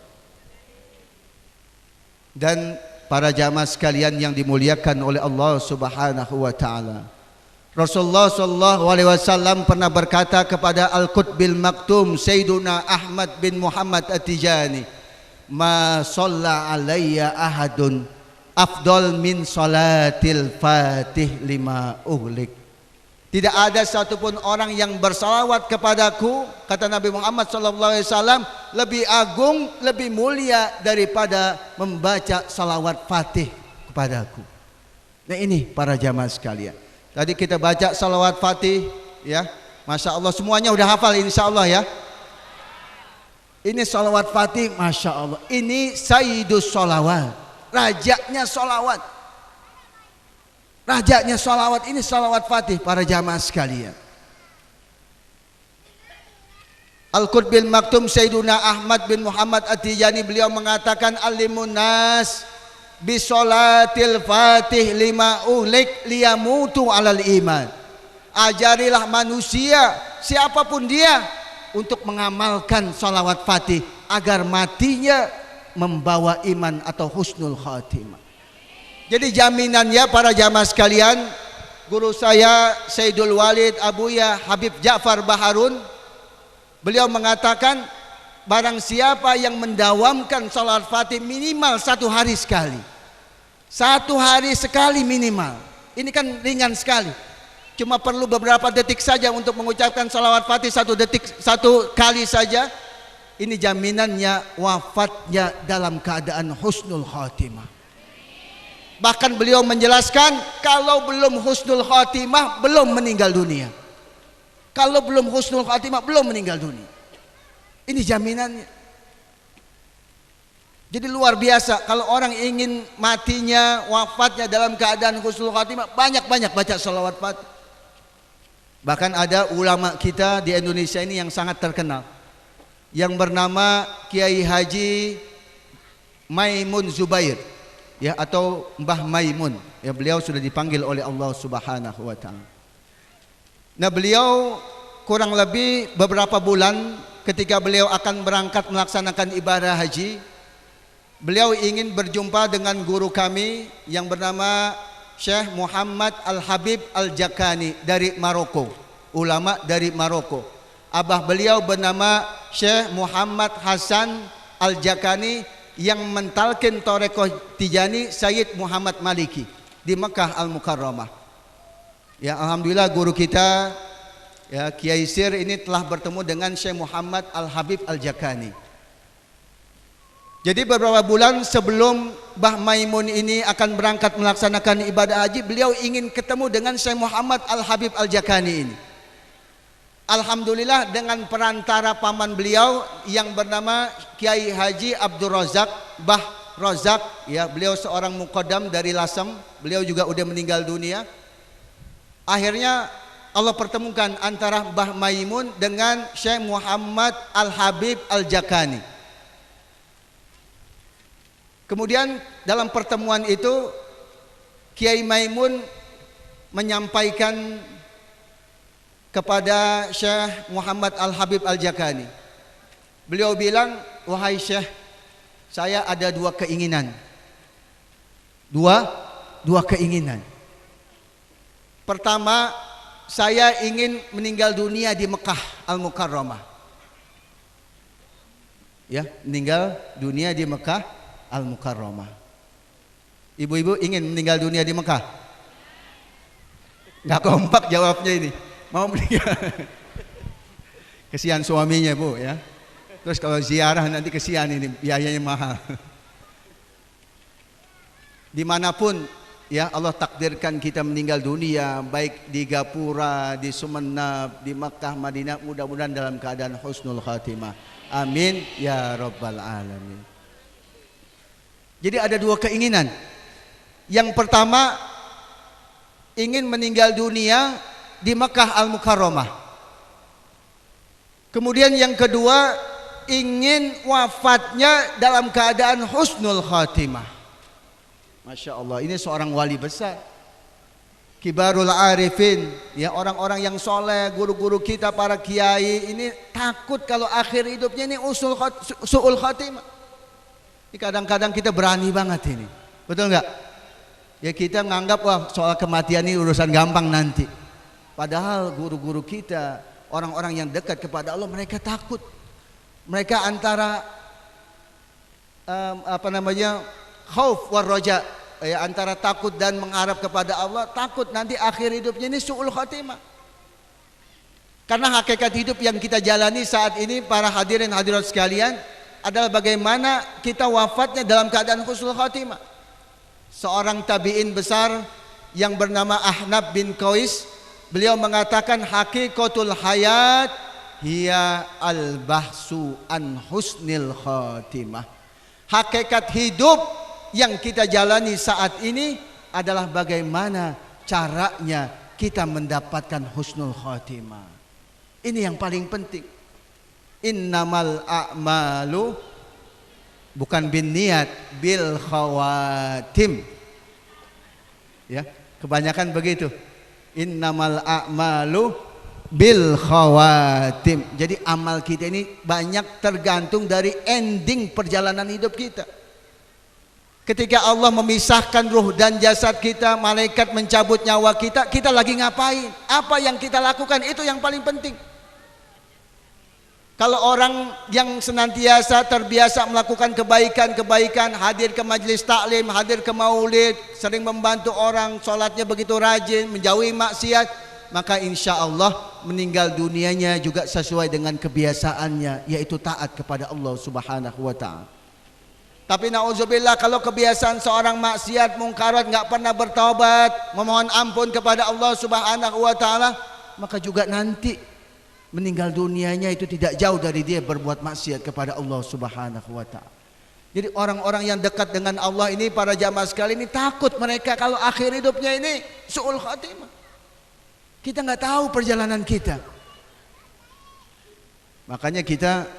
Dan para jamaah sekalian yang dimuliakan oleh Allah Subhanahu wa taala, Rasulullah sallallahu alaihi wasallam pernah berkata kepada Al-Qutbil Maktum Sayyiduna Ahmad bin Muhammad At-Tijani, ma shalla alayya ahadun afdal min salatil fatih lima uhlik. Tidak ada satupun orang yang bersalawat kepadaku, kata Nabi Muhammad sallallahu alaihi wasallam, lebih agung, lebih mulia daripada membaca salawat fatih kepadaku. Nah ini para jamaah sekalian, tadi kita baca salawat fatih ya, Masya Allah semuanya udah hafal insya Allah ya. Ini salawat fatih, Masya Allah, ini sayyidus salawat, rajanya salawat. Rajanya salawat, ini salawat fatih para jamaah sekalian. Al-Qutbil Maktum Sayyiduna Ahmad bin Muhammad At-Tijani, beliau mengatakan, alimun nas bisolatil fatih lima uhlik liyamutu alal iman. Ajarilah manusia siapapun dia untuk mengamalkan salawat fatih agar matinya membawa iman atau husnul khatimah. Jadi jaminannya para jamaah sekalian, guru saya Sayyidul Walid Abuya Habib Ja'far Baharun, beliau mengatakan barang siapa yang mendawamkan salawat fatih minimal 1 hari sekali, 1 hari sekali minimal, ini kan ringan sekali, cuma perlu beberapa detik saja untuk mengucapkan salawat fatih 1 detik 1 kali saja, ini jaminannya wafatnya dalam keadaan husnul khatimah. Bahkan beliau menjelaskan kalau belum husnul khatimah belum meninggal dunia. Kalau belum husnul khatimah belum meninggal dunia. Ini jaminannya. Jadi luar biasa kalau orang ingin matinya, wafatnya dalam keadaan husnul khatimah, banyak-banyak baca salawat fatih. Bahkan ada ulama kita di Indonesia ini yang sangat terkenal, yang bernama Kiai Haji Maimun Zubair, ya, atau Mbah Maimun, ya, beliau sudah dipanggil oleh Allah Subhanahu wa taala. Nah, beliau kurang lebih beberapa bulan ketika beliau akan berangkat melaksanakan ibadah haji, beliau ingin berjumpa dengan guru kami yang bernama Syekh Muhammad Al-Habib Al-Jakani dari Maroko, ulama dari Maroko. Abah beliau bernama Syekh Muhammad Hasan Al-Jakani yang mentalkin Torekoh Tijani Sayyid Muhammad Maliki di Mekah Al-Mukarramah. Ya, alhamdulillah guru kita, ya, Kiai Sir ini telah bertemu dengan Syekh Muhammad Al-Habib Al-Jakani. Jadi beberapa bulan sebelum Mbah Maimun ini akan berangkat melaksanakan ibadah haji, beliau ingin ketemu dengan Syekh Muhammad Al-Habib Al-Jakani ini. Alhamdulillah dengan perantara paman beliau yang bernama Kiai Haji Abdul Razak Bah Razak, ya, beliau seorang muqaddam dari Lasem, beliau juga udah meninggal dunia. Akhirnya Allah pertemukan antara Mbah Maimun dengan Syekh Muhammad Al-Habib Al-Jakani. Kemudian dalam pertemuan itu Kiai Maimun menyampaikan kepada Syekh Muhammad Al-Habib Al-Jakani. Beliau bilang, wahai Syekh, saya ada 2 keinginan. Dua keinginan. Pertama, saya ingin meninggal dunia di Mekah Al-Mukarramah. Ya, meninggal dunia di Mekah Al-Mukarramah. Ibu-ibu ingin meninggal dunia di Mekah? Nggak kompak jawabnya ini. Mau meninggal. Kesian suaminya, Bu, ya. Terus kalau ziarah nanti kesian ini, biayanya mahal. Dimanapun, ya, Allah takdirkan kita meninggal dunia, baik di Gapura, di Sumenab, di Makkah, Madinah, mudah-mudahan dalam keadaan husnul khatimah. Amin ya rabbal alamin. Jadi ada 2 keinginan. Yang pertama, ingin meninggal dunia di Mekah Al-Mukarramah. Kemudian yang kedua, ingin wafatnya dalam keadaan husnul khatimah. Masya Allah, ini seorang wali besar, kibarul arifin, ya, orang-orang yang soleh, guru-guru kita, para kiai ini takut kalau akhir hidupnya ini su'ul khatimah. Ini kadang-kadang kita berani banget ini, betul nggak? Ya, kita nganggap wah soal kematian ini urusan gampang nanti. Padahal guru-guru kita, orang-orang yang dekat kepada Allah, mereka takut. Mereka antara khauf war roja, ya, antara takut dan mengharap kepada Allah. Takut nanti akhir hidupnya ini su'ul khatimah. Karena hakikat hidup yang kita jalani saat ini, para hadirin hadirat sekalian, adalah bagaimana kita wafatnya dalam keadaan husnul khatimah. Seorang tabi'in besar yang bernama Ahnab bin Qais, beliau mengatakan hakikatul hayat hiya al-bahsu an husnil khatimah. Hakikat hidup yang kita jalani saat ini adalah bagaimana caranya kita mendapatkan husnul khatimah. Ini yang paling penting. Innamal a'malu, bukan bin niat, bil khawatim. Ya, kebanyakan begitu. Innamal a'malu bil khawatim. Jadi amal kita ini banyak tergantung dari ending perjalanan hidup kita. Ketika Allah memisahkan ruh dan jasad kita, malaikat mencabut nyawa kita, kita lagi ngapain? Apa yang kita lakukan itu yang paling penting. Kalau orang yang senantiasa terbiasa melakukan kebaikan-kebaikan, hadir ke majelis taklim, hadir ke maulid, sering membantu orang, sholatnya begitu rajin, menjauhi maksiat, maka insya Allah meninggal dunianya juga sesuai dengan kebiasaannya, yaitu taat kepada Allah Subhanahu wa ta'ala. Tapi na'udzubillah, kalau kebiasaan seorang maksiat, mungkarat, nggak pernah bertaubat, memohon ampun kepada Allah Subhanahu wa ta'ala, maka juga nanti meninggal dunianya itu tidak jauh dari dia berbuat maksiat kepada Allah Subhanahu wa ta'ala. Jadi orang-orang yang dekat dengan Allah ini, para jamaah sekalian ini, takut mereka kalau akhir hidupnya ini su'ul khatimah. Kita nggak tahu perjalanan kita. Makanya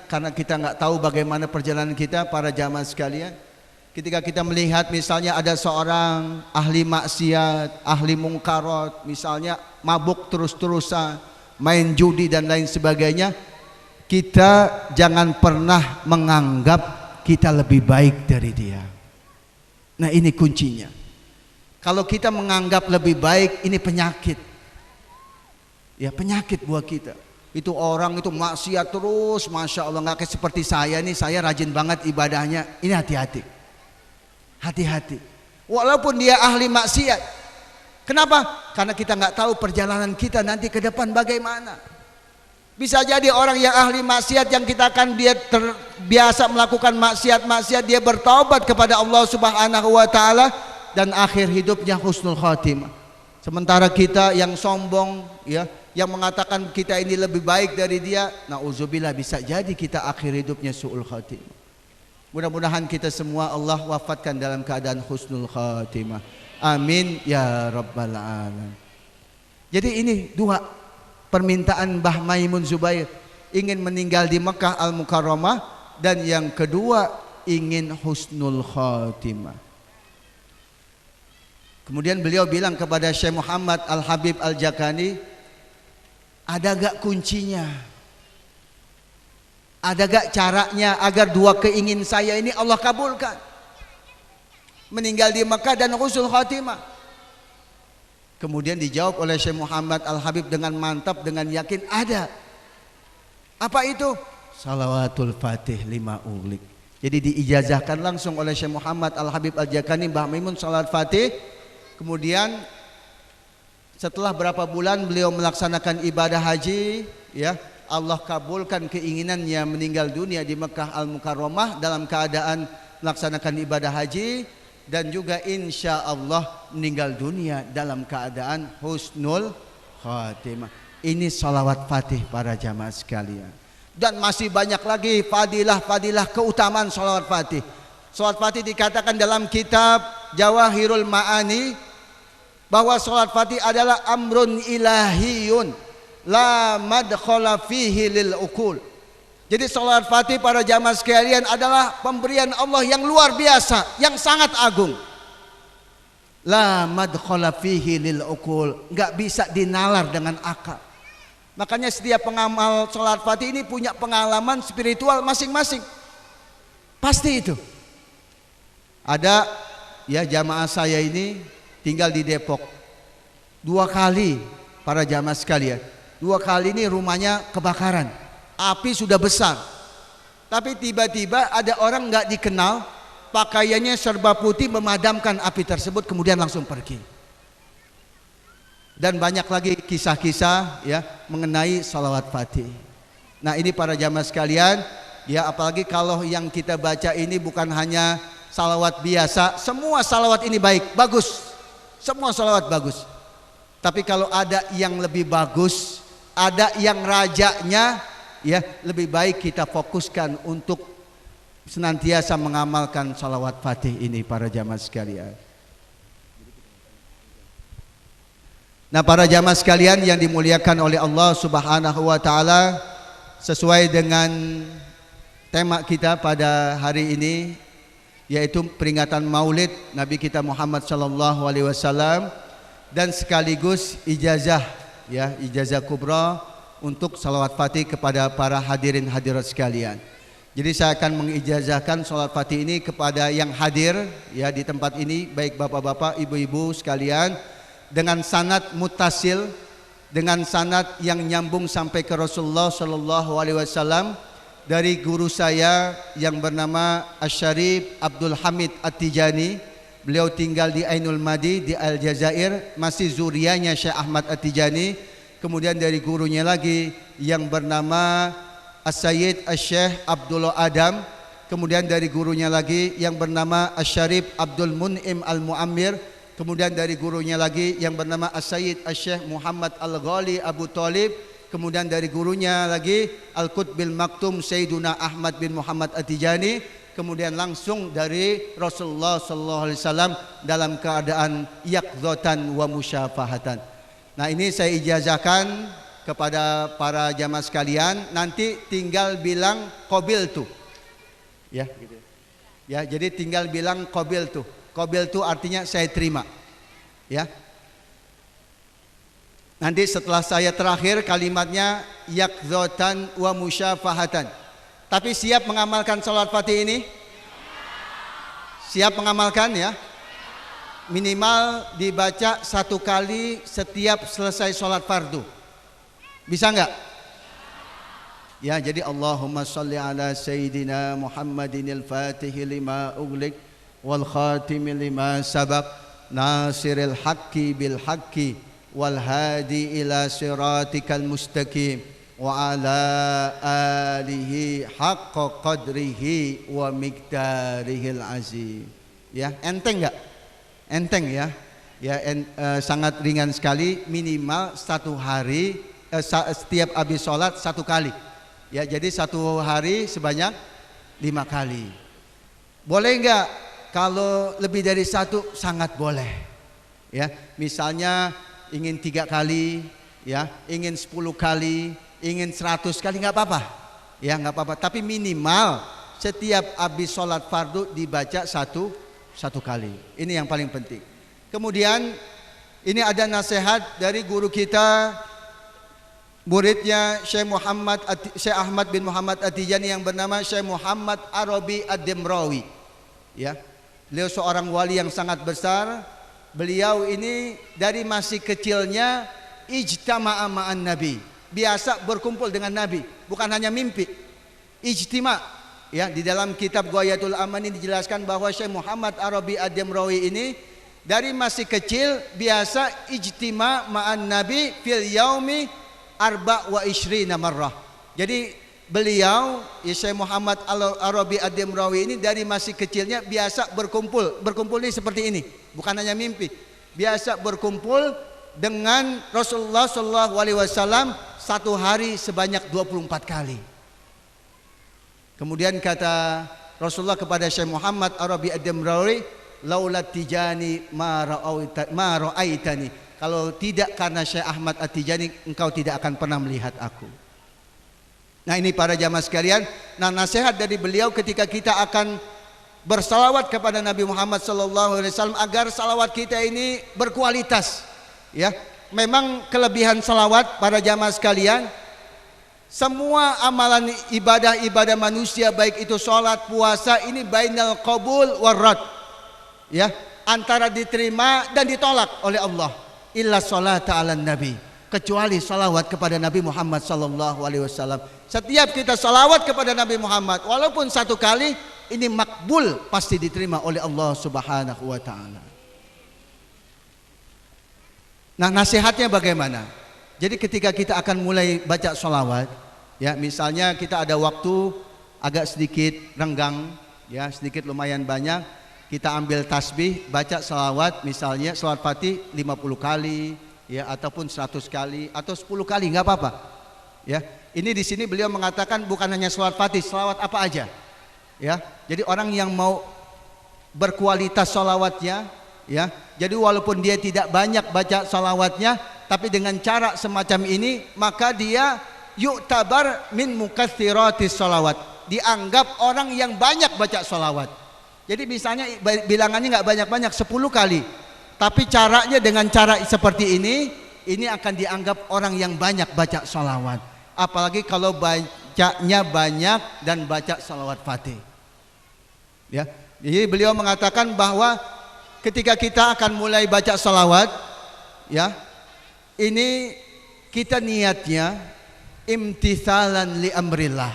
karena kita nggak tahu bagaimana perjalanan kita, para jamaah sekalian, ketika kita melihat misalnya ada seorang ahli maksiat, ahli mungkarat, misalnya mabuk terus-terusan, main judi dan lain sebagainya, kita jangan pernah menganggap kita lebih baik dari dia. Nah, ini kuncinya. Kalau kita menganggap lebih baik, ini penyakit. Ya, penyakit buat kita. Itu orang itu maksiat terus, masya Allah, nggak kayak seperti saya nih, saya rajin banget ibadahnya. Ini hati-hati, hati-hati. Walaupun dia ahli maksiat, kenapa? Karena kita nggak tahu perjalanan kita nanti ke depan bagaimana. Bisa jadi orang yang ahli maksiat, yang kita akan dia terbiasa melakukan maksiat-maksiat, dia bertaubat kepada Allah Subhanahu wa ta'ala, dan akhir hidupnya husnul khatimah. Sementara kita yang sombong, ya, yang mengatakan kita ini lebih baik dari dia, na'udzubillah, bisa jadi kita akhir hidupnya su'ul khatimah. Mudah-mudahan kita semua Allah wafatkan dalam keadaan husnul khatimah. Amin ya rabbal alamin. Jadi ini dua permintaan Mbah Maimun Zubair, ingin meninggal di Mekah Al-Mukarramah, dan yang kedua ingin husnul khatimah. Kemudian beliau bilang kepada Syekh Muhammad Al-Habib Al-Jakani, ada gak kuncinya? Ada gak caranya agar dua keingin saya ini Allah kabulkan? Meninggal di Mekah dan husnul khatimah. Kemudian dijawab oleh Syekh Muhammad Al-Habib dengan mantap, dengan yakin, ada. Apa itu? Salawatul Fatih 5 ulik. Jadi diijazahkan langsung oleh Syekh Muhammad Al-Habib Al-Jakani, Mbah Maimun, salat Fatih. Kemudian setelah berapa bulan beliau melaksanakan ibadah haji, ya, Allah kabulkan keinginannya meninggal dunia di Mekah Al-Mukarramah dalam keadaan melaksanakan ibadah haji, dan juga insya Allah meninggal dunia dalam keadaan husnul khatimah. Ini salawat Fatih, para jamaah sekalian. Dan masih banyak lagi fadilah-fadilah keutamaan salawat Fatih. Salawat Fatih dikatakan dalam kitab Jawahirul Ma'ani bahwa salat Fatih adalah amrun ilahiyun la madkhala fihi lil ukul. Jadi salat Fatih, para jamaah sekalian, adalah pemberian Allah yang luar biasa, yang sangat agung. La madkhala fihi lil ukul, enggak bisa dinalar dengan akal. Makanya setiap pengamal salat Fatih ini punya pengalaman spiritual masing-masing. Pasti itu. Ada ya jamaah saya ini tinggal di Depok 2 kali, para jamaah sekalian. 2 kali ini rumahnya kebakaran, api sudah besar, tapi tiba-tiba ada orang nggak dikenal, pakaiannya serba putih, memadamkan api tersebut, kemudian langsung pergi. Dan banyak lagi kisah-kisah ya mengenai salawat Fatih. Nah, ini para jamaah sekalian, ya, apalagi kalau yang kita baca ini bukan hanya salawat biasa, semua salawat ini baik, bagus. Semua salawat bagus. Tapi kalau ada yang lebih bagus, ada yang rajanya, ya, lebih baik kita fokuskan untuk senantiasa mengamalkan salawat Fatih ini, para jamaah sekalian. Nah, para jamaah sekalian yang dimuliakan oleh Allah Subhanahu wa ta'ala, sesuai dengan tema kita pada hari ini, yaitu peringatan Maulid Nabi kita Muhammad sallallahu alaihi wasallam, dan sekaligus ijazah, ya, ijazah kubra untuk salawat fatih kepada para hadirin hadirat sekalian. Jadi saya akan mengijazahkan salawat fatih ini kepada yang hadir ya di tempat ini, baik bapak-bapak, ibu-ibu sekalian, dengan sanad muttasil, dengan sanad yang nyambung sampai ke Rasulullah sallallahu alaihi wasallam dari guru saya yang bernama Asy-Syarif Abdul Hamid At-Tijani. Beliau tinggal di Ainul Madi di Aljazair, masih zuriyahnya Syekh Ahmad At-Tijani. Kemudian dari gurunya lagi yang bernama As-Sayyid Asy-Syekh Abdullah Adam. Kemudian dari gurunya lagi yang bernama Asy-Syarif Abdul Mun'im Al-Muammir. Kemudian dari gurunya lagi yang bernama As-Sayyid Asy-Syekh Muhammad Al-Ghali Abu Talib. Kemudian dari gurunya lagi Al-Qutbil Maktum Sayyiduna Ahmad bin Muhammad At-Tijani. Kemudian langsung dari Rasulullah sallallahu alaihi wasallam dalam keadaan yaqdzatan wa musyafahatan. Nah, ini saya ijazahkan kepada para jamaah sekalian, nanti tinggal bilang qabiltu. Ya, gitu. Ya, jadi tinggal bilang qabiltu. Qabiltu artinya saya terima. Ya. Nanti setelah saya terakhir kalimatnya yaqdzatan wa musyafahatan. Tapi siap mengamalkan salawat fatih ini? Siap mengamalkan ya? Minimal dibaca 1 kali setiap selesai salat fardu. Bisa enggak? Ya, jadi Allahumma shalli ala Sayyidina Muhammadinil Fatihil lima ughliq wal khatimi lima sabaq nasiril haqqi bil haqqi wal hadi ila siratikal mustaqim wa ala alihi haqqa qadrihi wa miqdarihil azim. Ya, enteng enggak? Enteng ya. Ya, sangat ringan sekali, minimal 1 hari setiap habis sholat 1 kali. Ya, jadi 1 hari sebanyak 5 kali. Boleh enggak? Kalau lebih dari 1 sangat boleh. Ya, misalnya ingin 3 kali, ya, ingin 10 kali, ingin 100 kali nggak apa-apa, ya nggak apa-apa. Tapi minimal setiap habis sholat fardu dibaca satu kali. Ini yang paling penting. Kemudian ini ada nasihat dari guru kita, muridnya Syekh Ahmad bin Muhammad At-Tijani yang bernama Syekh Muhammad Arabi Ad-Dimrawi. Ya, beliau seorang wali yang sangat besar. Beliau ini dari masih kecilnya ijtama'a ma'an Nabi, biasa berkumpul dengan Nabi, bukan hanya mimpi. Ijtima, ya, di dalam kitab Ghayatul Aman ini dijelaskan bahwa Syekh Muhammad Arabi Ad-Dimrawi ini dari masih kecil biasa ijtima ma'an Nabi fil yaumi 24 marrah. Jadi beliau, ya, Syekh Muhammad Arabi Ad-Dimrawi ini dari masih kecilnya biasa berkumpul. Berkumpul ini seperti ini, bukan hanya mimpi. Biasa berkumpul dengan Rasulullah sallallahu alaihi wasallam 1 hari sebanyak 24 kali. Kemudian kata Rasulullah kepada Syekh Muhammad Arabi Ad-Dimrawi, laulat tijani ma ra'aitani. Kalau tidak karena Syekh Ahmad At-Tijani, engkau tidak akan pernah melihat aku. Nah, ini para jamaah sekalian, nah nasihat dari beliau ketika kita akan bersalawat kepada Nabi Muhammad sallallahu alaihi wasallam agar salawat kita ini berkualitas. Ya, memang kelebihan salawat para jamaah sekalian, semua amalan ibadah manusia baik itu sholat, puasa, ini bainal qabul warad. Ya, antara diterima dan ditolak oleh Allah. Illa sholata ala nabi, kecuali salawat kepada Nabi Muhammad sallallahu alaihi wasallam. Setiap kita salawat kepada Nabi Muhammad walaupun 1 kali, ini makbul, pasti diterima oleh Allah Subhanahu wa taala. Nah, nasihatnya bagaimana? Jadi ketika kita akan mulai baca salawat, ya, misalnya kita ada waktu agak sedikit renggang, ya, sedikit lumayan banyak, kita ambil tasbih, baca salawat, misalnya salawat fatih 50 kali, ya, ataupun 100 kali atau 10 kali, nggak apa-apa. Ya, ini di sini beliau mengatakan bukan hanya salawat fatih, salawat apa aja. Ya, jadi orang yang mau berkualitas salawatnya, ya, jadi walaupun dia tidak banyak baca salawatnya, tapi dengan cara semacam ini, maka dia yu'tabar min mukatsiratis salawat, dianggap orang yang banyak baca salawat. Jadi misalnya bilangannya nggak banyak-banyak, 10 kali, tapi caranya dengan cara seperti ini ini akan dianggap orang yang banyak baca salawat. Apalagi kalau bacanya banyak dan baca salawat fatih. Ya, jadi beliau mengatakan bahwa ketika kita akan mulai baca salawat, ya, ini kita niatnya imtithalan li amrillah,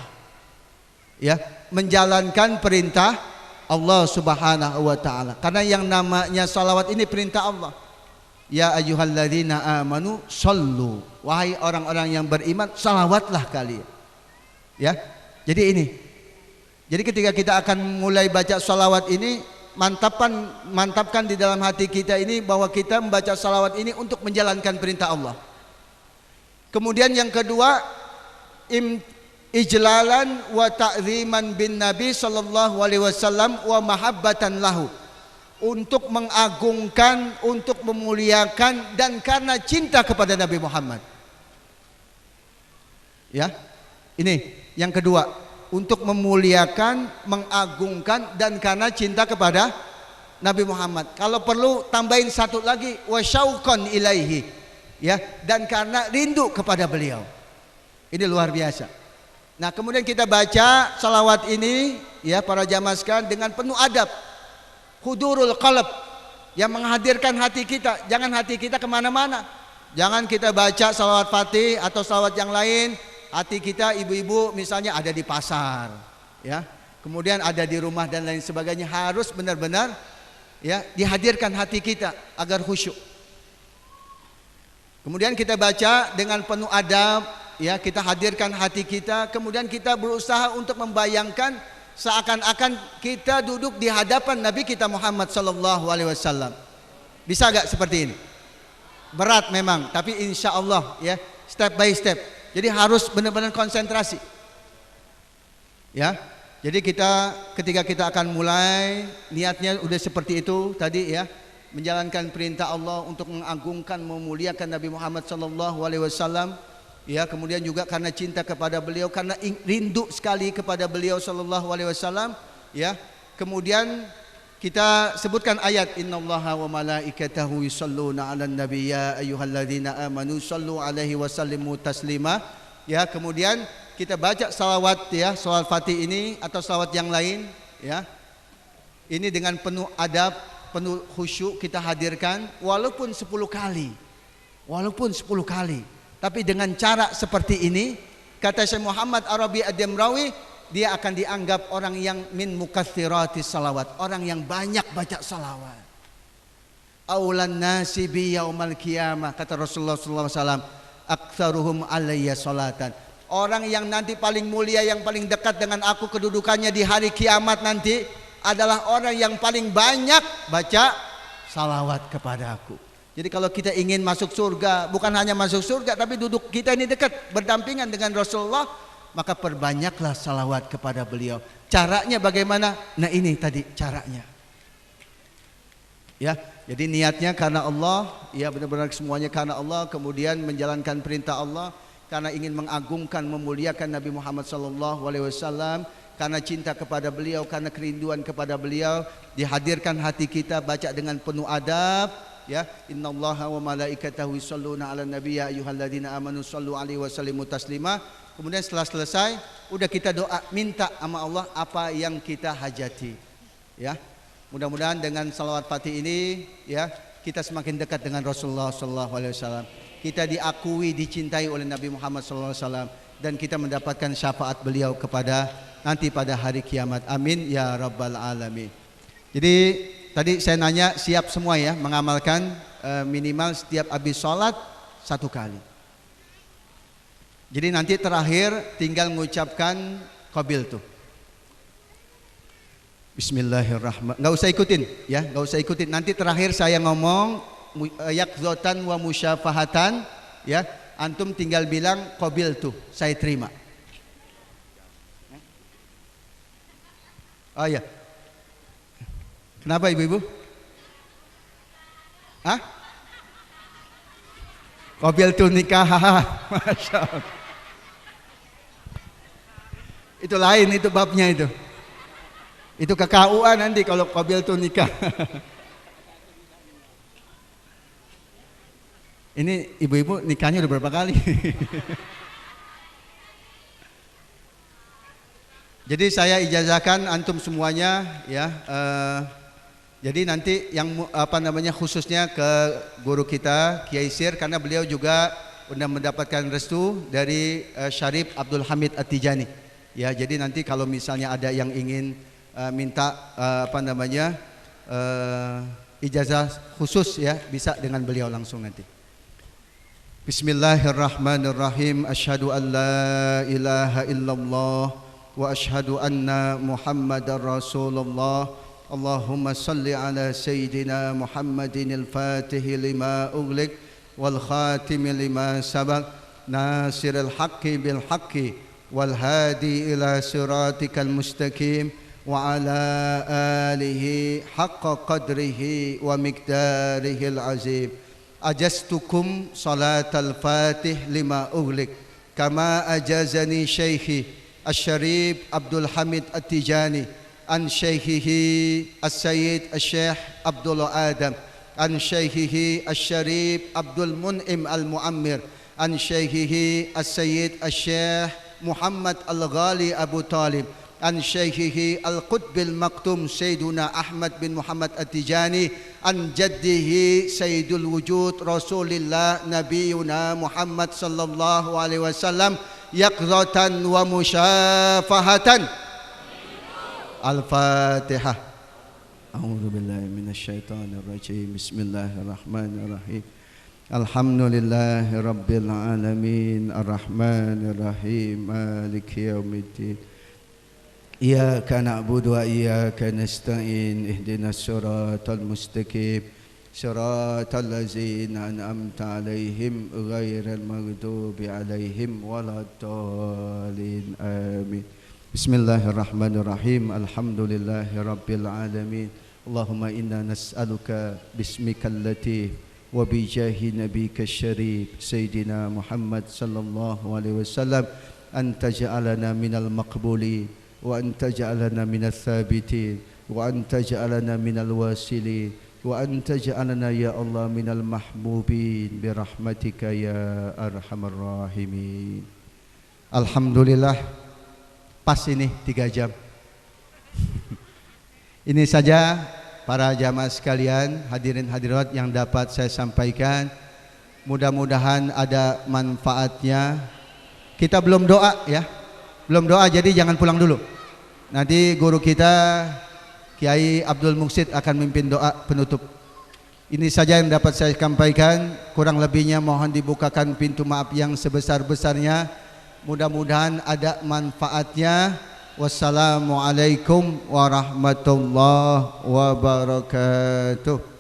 ya, menjalankan perintah Allah Subhanahu wa taala. Karena yang namanya salawat ini perintah Allah. Ya ayyuhalladzina amanu sallu, wahai orang-orang yang beriman, salawatlah kalian. Ya, jadi ini. Jadi ketika kita akan mulai baca salawat ini, mantapkan di dalam hati kita ini bahwa kita membaca salawat ini untuk menjalankan perintah Allah. Kemudian yang kedua, ijlalan wa ta'ziman bin Nabi sallallahu alaihi wasallam wa mahabbatan lahu, untuk mengagungkan, untuk memuliakan, dan karena cinta kepada Nabi Muhammad. Ya, ini yang kedua, untuk memuliakan, mengagungkan, dan karena cinta kepada Nabi Muhammad. Kalau perlu tambahin satu lagi, wa syauqan ilaihi, ya, dan karena rindu kepada beliau. Ini luar biasa. Nah, kemudian kita baca salawat ini, ya para jamaah sekalian, dengan penuh adab, hudurul qalb, yang menghadirkan hati kita. Jangan hati kita kemana-mana. Jangan kita baca salawat fatih atau salawat yang lain, hati kita, ibu-ibu misalnya ada di pasar, ya, kemudian ada di rumah dan lain sebagainya. Harus benar-benar, ya, dihadirkan hati kita agar khusyuk. Kemudian kita baca dengan penuh adab, ya, kita hadirkan hati kita. Kemudian kita berusaha untuk membayangkan seakan-akan kita duduk di hadapan Nabi kita Muhammad sallallahu alaihi wasallam. Bisa gak seperti ini? Berat memang, tapi insya Allah, ya, step by step. Jadi harus benar-benar konsentrasi. Ya. Jadi ketika kita akan mulai, niatnya udah seperti itu tadi, ya, menjalankan perintah Allah untuk mengagungkan, memuliakan Nabi Muhammad sallallahu alaihi wasallam, ya, kemudian juga karena cinta kepada beliau, karena rindu sekali kepada beliau sallallahu alaihi wasallam, ya. Kemudian kita sebutkan ayat innallaha wa malaikatahu yusholluna 'alan nabi ya ayyuhalladzina amanu shallu 'alaihi wa sallimu taslima. Ya, kemudian kita baca salawat, ya, salawat fatih ini atau salawat yang lain, ya. Ini dengan penuh adab, penuh khusyuk kita hadirkan walaupun 10 kali. Walaupun 10 kali. Tapi dengan cara seperti ini, kata Syekh Muhammad Arabi Ad-Damrawi, dia akan dianggap orang yang min mukaththiratis salawat, orang yang banyak baca salawat. Aulan nasi bi yaumal qiyamah, kata Rasulullah sallallahu alaihi wasallam, aktsaruhum alayya salatan. Orang yang nanti paling mulia, yang paling dekat dengan aku kedudukannya di hari kiamat nanti adalah orang yang paling banyak baca salawat kepada aku. Jadi kalau kita ingin masuk surga, bukan hanya masuk surga, tapi duduk kita ini dekat, berdampingan dengan Rasulullah, maka perbanyaklah salawat kepada beliau. Caranya bagaimana? Nah ini tadi caranya. Ya, jadi niatnya karena Allah, ya, benar-benar semuanya karena Allah, kemudian menjalankan perintah Allah, karena ingin mengagungkan, memuliakan Nabi Muhammad SAW, karena cinta kepada beliau, karena kerinduan kepada beliau, dihadirkan hati kita, baca dengan penuh adab, ya, innallaha wa malaikatahu yusholluna 'alan nabi ya ayyuhalladzina amanu shallu 'alaihi wa sallimu taslima. Kemudian setelah selesai, udah kita doa, minta sama Allah apa yang kita hajati. Ya, mudah-mudahan dengan salawat fatih ini, ya, kita semakin dekat dengan Rasulullah SAW. Kita diakui, dicintai oleh Nabi Muhammad SAW, dan kita mendapatkan syafaat beliau kepada nanti pada hari kiamat. Amin ya rabbal alamin. Jadi tadi saya nanya, siap semua ya mengamalkan minimal setiap habis sholat 1 kali. Jadi nanti terakhir tinggal mengucapkan qabil tuh. Bismillahirrahmanirrahim. Nggak usah ikutin, ya, nggak usah ikutin. Nanti terakhir saya ngomong yakzotan wa musyafahatan, ya, antum tinggal bilang qabil tuh, saya terima. Oh ya. Kenapa ibu-ibu? Hah? Qabil tuh nikah, masya Allah. Itu lain, itu babnya itu. Itu ke KUA nanti kalau qabil tuh nikah. Ini ibu-ibu nikahnya udah berapa kali? Jadi saya ijazahkan antum semuanya ya. Jadi nanti yang khususnya ke guru kita Kiai Sir, karena beliau juga sudah mendapatkan restu dari Syarif Abdul Hamid At-Tijani. Ya, jadi nanti kalau misalnya ada yang ingin minta ijazah khusus ya, bisa dengan beliau langsung nanti. Bismillahirrahmanirrahim. Asyhadu an la ilaha illallah wa asyhadu anna Muhammadar Rasulullah. Allahumma salli ala Sayyidina Muhammadin al-Fatih lima ughliq wal khatim lima sabaq nasiril haqqi bil haqqi wal hadi ila siratikal mustaqim wa ala alihi haqqa qadrihi wa miqdarihil azim. Ajastukum salatal fatih lima ughliq kama ajazani syekhi Asy-Syarif Abdul Hamid At-Tijani an syekhihi As-Sayyid Asy-Syekh Abdullah Adam an syekhihi Asy-Syarif Abdul Mun'im Al-Muammir an syekhihi As-Sayyid Asy-Syekh Muhammad Al-Ghali Abu Talib an syekhihi Al-Qutbil Maktum Sayyiduna Ahmad bin Muhammad At-Tijani an jaddihi Sayyidul Wujud Rasulillah Nabiyuna Muhammad sallallahu alaihi wasallam yaqzatan wa musyafahatan. Al-Fatihah. A'udzu billahi minasyaitonir rajim. Bismillahirrahmanirrahim. Alhamdulillahi rabbil alamin arrahmanir rahim maliki yaumiddin. Iyyaka na'budu wa iyyaka nasta'in ihdinas siratal mustaqim siratal ladzina an'amta 'alaihim ghairil maghdubi 'alaihim waladdallin amin. Bismillahirrahmanirrahim. Alhamdulillahi rabbil alamin. Allahumma inna nas'aluka bismikal latif wa bijahi nabika syarif Sayyidina Muhammad sallallahu alaihi wasallam an taj'alana minal maqbulin wa an taj'alana minal thabitin wa an taj'alana minal wasilin wa an taj'alana ya Allah minal mahbubin bi rahmatika ya arhamar rahimin. Alhamdulillah, pas ini 3 jam. Ini saja para jamaah sekalian, hadirin hadirat yang dapat saya sampaikan. Mudah-mudahan ada manfaatnya. Kita belum doa ya. Belum doa, jadi jangan pulang dulu. Nanti guru kita Kiai Abdul Muksid akan memimpin doa penutup. Ini saja yang dapat saya sampaikan. Kurang lebihnya mohon dibukakan pintu maaf yang sebesar-besarnya. Mudah-mudahan ada manfaatnya. Wassalamualaikum warahmatullahi wabarakatuh.